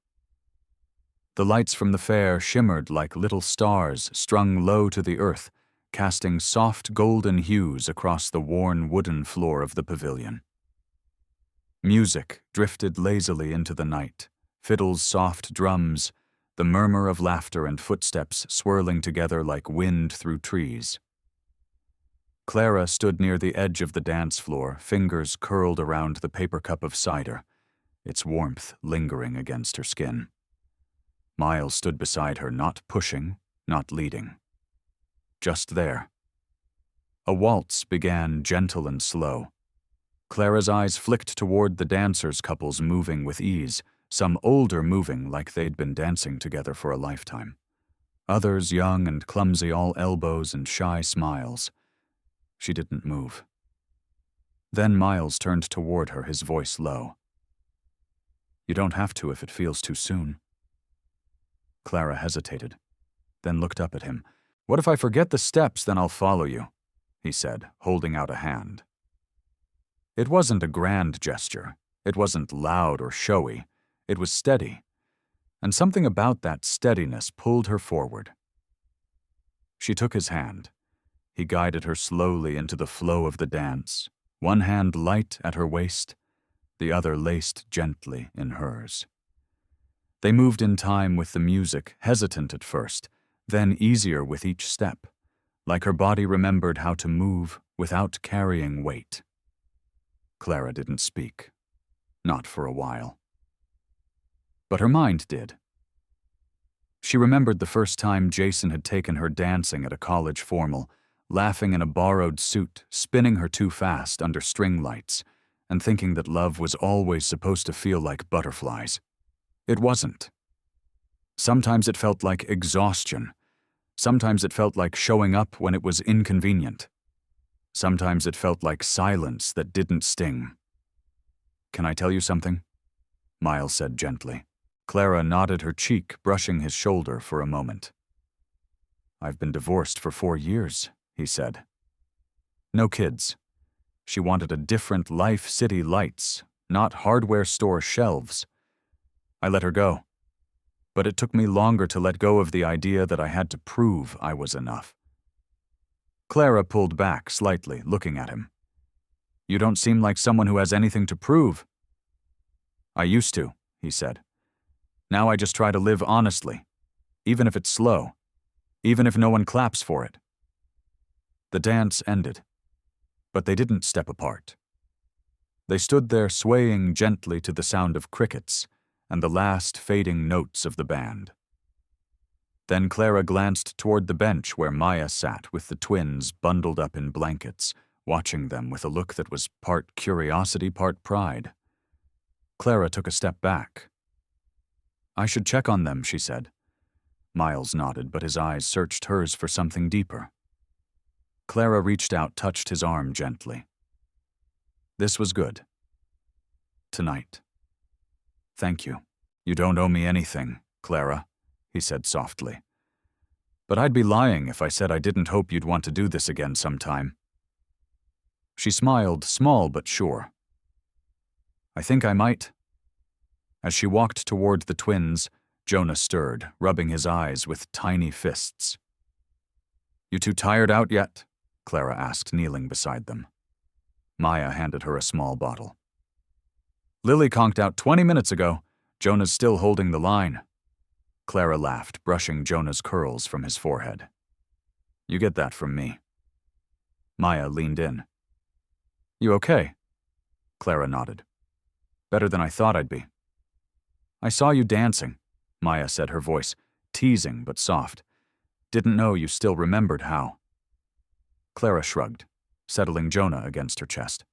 The lights from the fair shimmered like little stars strung low to the earth, casting soft golden hues across the worn wooden floor of the pavilion. Music drifted lazily into the night, fiddles' soft drums, the murmur of laughter and footsteps swirling together like wind through trees. Clara stood near the edge of the dance floor, fingers curled around the paper cup of cider, its warmth lingering against her skin. Miles stood beside her, not pushing, not leading. Just there. A waltz began gentle and slow. Clara's eyes flicked toward the dancers' couples moving with ease, some older moving like they'd been dancing together for a lifetime. Others young and clumsy, all elbows and shy smiles. She didn't move. Then Miles turned toward her, his voice low. "You don't have to if it feels too soon." Clara hesitated, then looked up at him. "What if I forget the steps, then I'll follow you," he said, holding out a hand. It wasn't a grand gesture. It wasn't loud or showy. It was steady, and something about that steadiness pulled her forward. She took his hand. He guided her slowly into the flow of the dance, one hand light at her waist, the other laced gently in hers. They moved in time with the music, hesitant at first, then easier with each step, like her body remembered how to move without carrying weight. Clara didn't speak, not for a while. But her mind did. She remembered the first time Jason had taken her dancing at a college formal, laughing in a borrowed suit, spinning her too fast under string lights, and thinking that love was always supposed to feel like butterflies. It wasn't. Sometimes it felt like exhaustion. Sometimes it felt like showing up when it was inconvenient. Sometimes it felt like silence that didn't sting. "Can I tell you something?" Miles said gently. Clara nodded her cheek, brushing his shoulder for a moment. "I've been divorced for 4 years," he said. "No kids. She wanted a different life, city lights, not hardware store shelves. I let her go. But it took me longer to let go of the idea that I had to prove I was enough." Clara pulled back slightly, looking at him. "You don't seem like someone who has anything to prove." "I used to," he said. "Now I just try to live honestly, even if it's slow, even if no one claps for it." The dance ended, but they didn't step apart. They stood there swaying gently to the sound of crickets and the last fading notes of the band. Then Clara glanced toward the bench where Maya sat with the twins bundled up in blankets, watching them with a look that was part curiosity, part pride. Clara took a step back. "I should check on them," she said. Miles nodded, but his eyes searched hers for something deeper. Clara reached out, touched his arm gently. "This was good. Tonight. Thank you. You don't owe me anything, Clara," he said softly. "But I'd be lying if I said I didn't hope you'd want to do this again sometime." She smiled, small but sure. "I think I might." As she walked toward the twins, Jonah stirred, rubbing his eyes with tiny fists. "You too tired out yet?" Clara asked, kneeling beside them. Maya handed her a small bottle. "Lily conked out 20 minutes ago. Jonah's still holding the line." Clara laughed, brushing Jonah's curls from his forehead. "You get that from me." Maya leaned in. "You okay?" Clara nodded. "Better than I thought I'd be." "I saw you dancing," Maya said, her voice teasing but soft. "Didn't know you still remembered how." Clara shrugged, settling Jonah against her chest.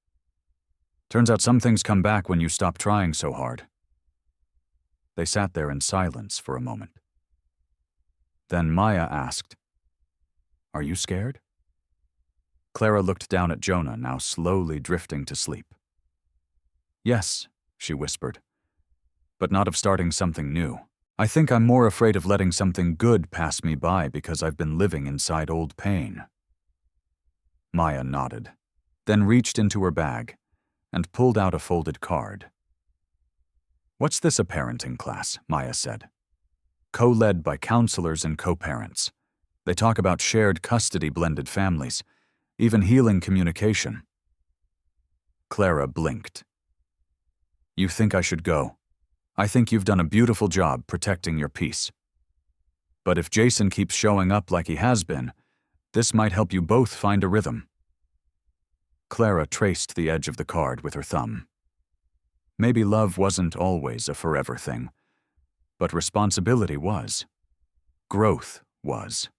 "Turns out some things come back when you stop trying so hard." They sat there in silence for a moment. Then Maya asked, "Are you scared?" Clara looked down at Jonah, now slowly drifting to sleep. "Yes," she whispered, "but not of starting something new. I think I'm more afraid of letting something good pass me by because I've been living inside old pain." Maya nodded, then reached into her bag and pulled out a folded card. "What's this, a parenting class?" Maya said. "Co-led by counselors and co-parents. They talk about shared custody, blended families, even healing communication." Clara blinked. "You think I should go? I think you've done a beautiful job protecting your peace. But if Jason keeps showing up like he has been, this might help you both find a rhythm." Clara traced the edge of the card with her thumb. Maybe love wasn't always a forever thing, but responsibility was. Growth was.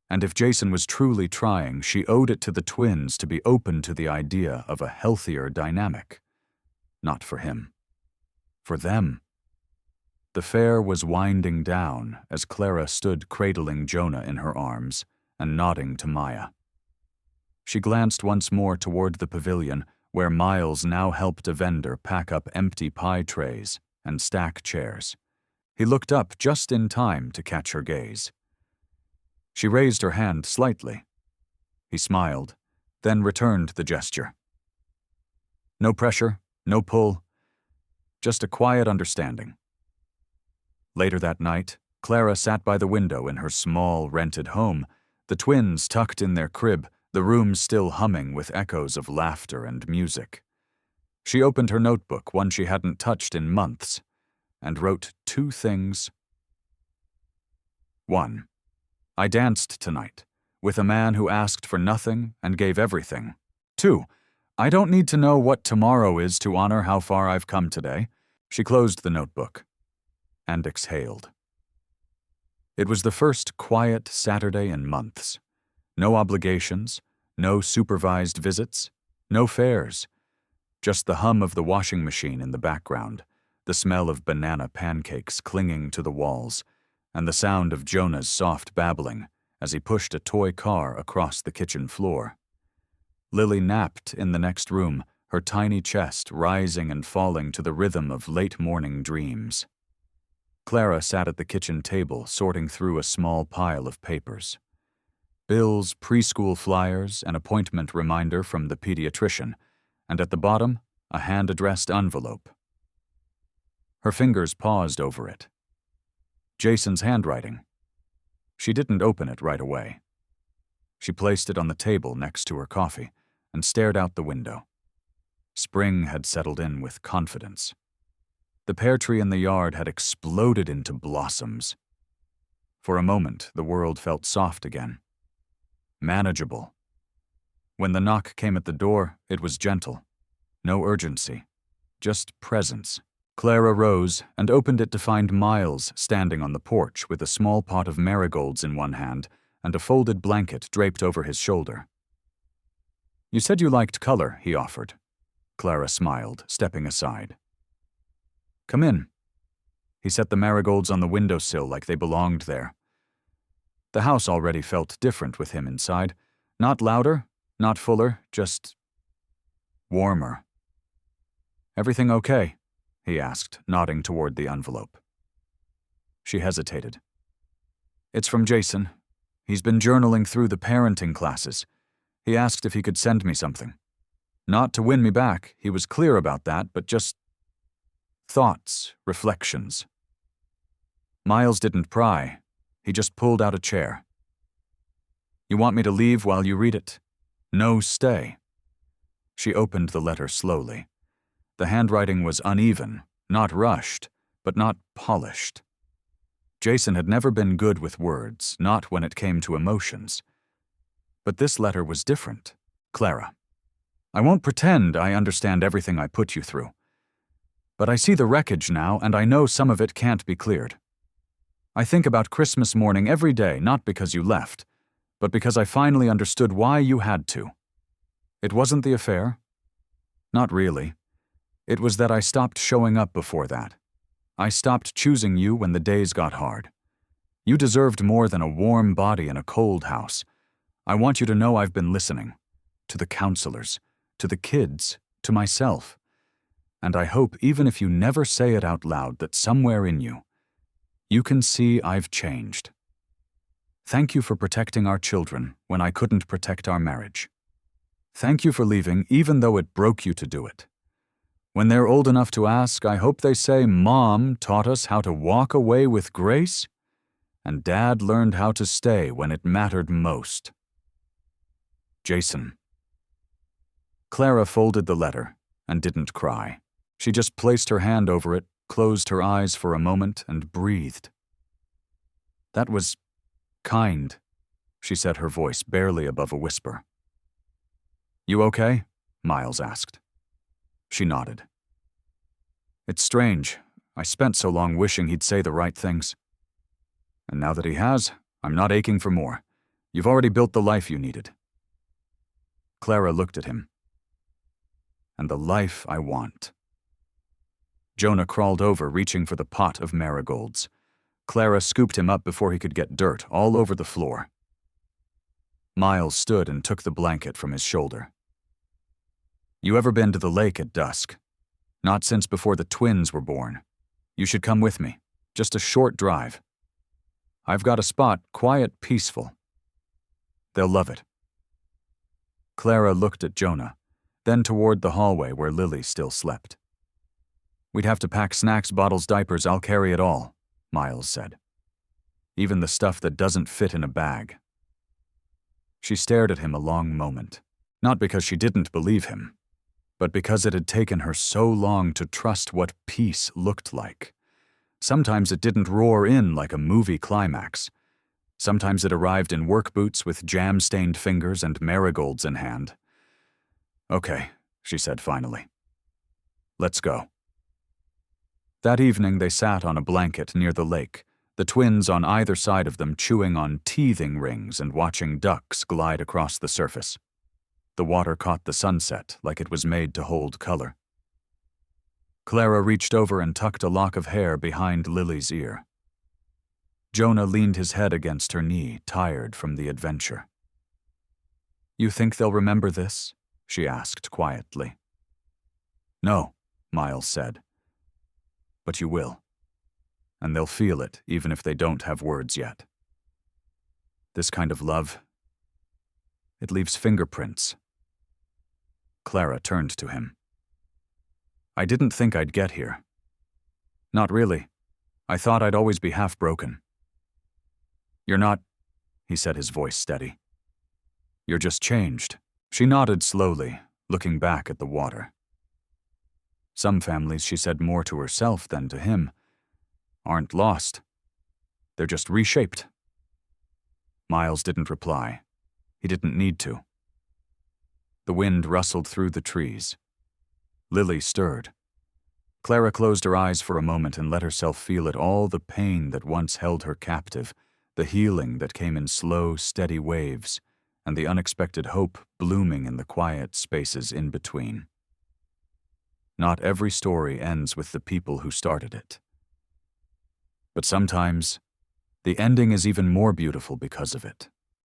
And if Jason was truly trying, she owed it to the twins to be open to the idea of a healthier dynamic. Not for him. For them. The fair was winding down as Clara stood cradling Jonah in her arms and nodding to Maya. She glanced once more toward the pavilion, where Miles now helped a vendor pack up empty pie trays and stack chairs. He looked up just in time to catch her gaze. She raised her hand slightly. He smiled, then returned the gesture. No pressure, no pull, just a quiet understanding. Later that night, Clara sat by the window in her small, rented home, the twins tucked in their crib, the room still humming with echoes of laughter and music. She opened her notebook, one she hadn't touched in months, and wrote 2 things. 1. I danced tonight, with a man who asked for nothing and gave everything. 2. I don't need to know what tomorrow is to honor how far I've come today. She closed the notebook and exhaled. It was the first quiet Saturday in months. No obligations, no supervised visits, no fares. Just the hum of the washing machine in the background, the smell of banana pancakes clinging to the walls, and the sound of Jonah's soft babbling as he pushed a toy car across the kitchen floor. Lily napped in the next room, her tiny chest rising and falling to the rhythm of late-morning dreams. Clara sat at the kitchen table, sorting through a small pile of papers. Bill's preschool flyers, an appointment reminder from the pediatrician, and at the bottom, a hand-addressed envelope. Her fingers paused over it. Jason's handwriting. She didn't open it right away. She placed it on the table next to her coffee and stared out the window. Spring had settled in with confidence. The pear tree in the yard had exploded into blossoms. For a moment, the world felt soft again. Manageable. When the knock came at the door, it was gentle. No urgency. Just presence. Clara rose and opened it to find Miles standing on the porch with a small pot of marigolds in one hand and a folded blanket draped over his shoulder. You said you liked color, he offered. Clara smiled, stepping aside. Come in. He set the marigolds on the windowsill like they belonged there. The house already felt different with him inside. Not louder, not fuller, just warmer. Everything okay? He asked, nodding toward the envelope. She hesitated. It's from Jason. He's been journaling through the parenting classes. He asked if he could send me something. Not to win me back, he was clear about that, but just thoughts, reflections. Miles didn't pry. He just pulled out a chair. You want me to leave while you read it? No, stay. She opened the letter slowly. The handwriting was uneven, not rushed, but not polished. Jason had never been good with words, not when it came to emotions. But this letter was different. Clara, I won't pretend I understand everything I put you through. But I see the wreckage now, and I know some of it can't be cleared. I think about Christmas morning every day, not because you left, but because I finally understood why you had to. It wasn't the affair. Not really. It was that I stopped showing up before that. I stopped choosing you when the days got hard. You deserved more than a warm body in a cold house. I want you to know I've been listening. To the counselors, to the kids, to myself. And I hope even if you never say it out loud that somewhere in you, you can see I've changed. Thank you for protecting our children when I couldn't protect our marriage. Thank you for leaving even though it broke you to do it. When they're old enough to ask, I hope they say Mom taught us how to walk away with grace, and Dad learned how to stay when it mattered most. Jason. Clara folded the letter and didn't cry. She just placed her hand over it, closed her eyes for a moment, and breathed. That was kind, she said, her voice barely above a whisper. You okay? Miles asked. She nodded. It's strange. I spent so long wishing he'd say the right things. And now that he has, I'm not aching for more. You've already built the life you needed. Clara looked at him. And the life I want. Jonah crawled over, reaching for the pot of marigolds. Clara scooped him up before he could get dirt all over the floor. Miles stood and took the blanket from his shoulder. You ever been to the lake at dusk? Not since before the twins were born. You should come with me. Just a short drive. I've got a spot, quiet, peaceful. They'll love it. Clara looked at Jonah, then toward the hallway where Lily still slept. We'd have to pack snacks, bottles, diapers. I'll carry it all, Miles said. Even the stuff that doesn't fit in a bag. She stared at him a long moment, not because she didn't believe him, but because it had taken her so long to trust what peace looked like. Sometimes it didn't roar in like a movie climax. Sometimes it arrived in work boots with jam-stained fingers and marigolds in hand. "Okay," she said finally. "Let's go." That evening they sat on a blanket near the lake, the twins on either side of them chewing on teething rings and watching ducks glide across the surface. The water caught the sunset like it was made to hold color. Clara reached over and tucked a lock of hair behind Lily's ear. Jonah leaned his head against her knee, tired from the adventure. "You think they'll remember this?" she asked quietly. "No," Miles said. "But you will. And they'll feel it, even if they don't have words yet. This kind of love, it leaves fingerprints." Clara turned to him. "I didn't think I'd get here. Not really. I thought I'd always be half broken." "You're not," he said, his voice steady. "You're just changed." She nodded slowly, looking back at the water. Some families, she said more to herself than to him, aren't lost. They're just reshaped. Miles didn't reply. He didn't need to. The wind rustled through the trees. Lily stirred. Clara closed her eyes for a moment and let herself feel it all, the pain that once held her captive, the healing that came in slow, steady waves, and the unexpected hope blooming in the quiet spaces in between. Not every story ends with the people who started it. But sometimes, the ending is even more beautiful because of it.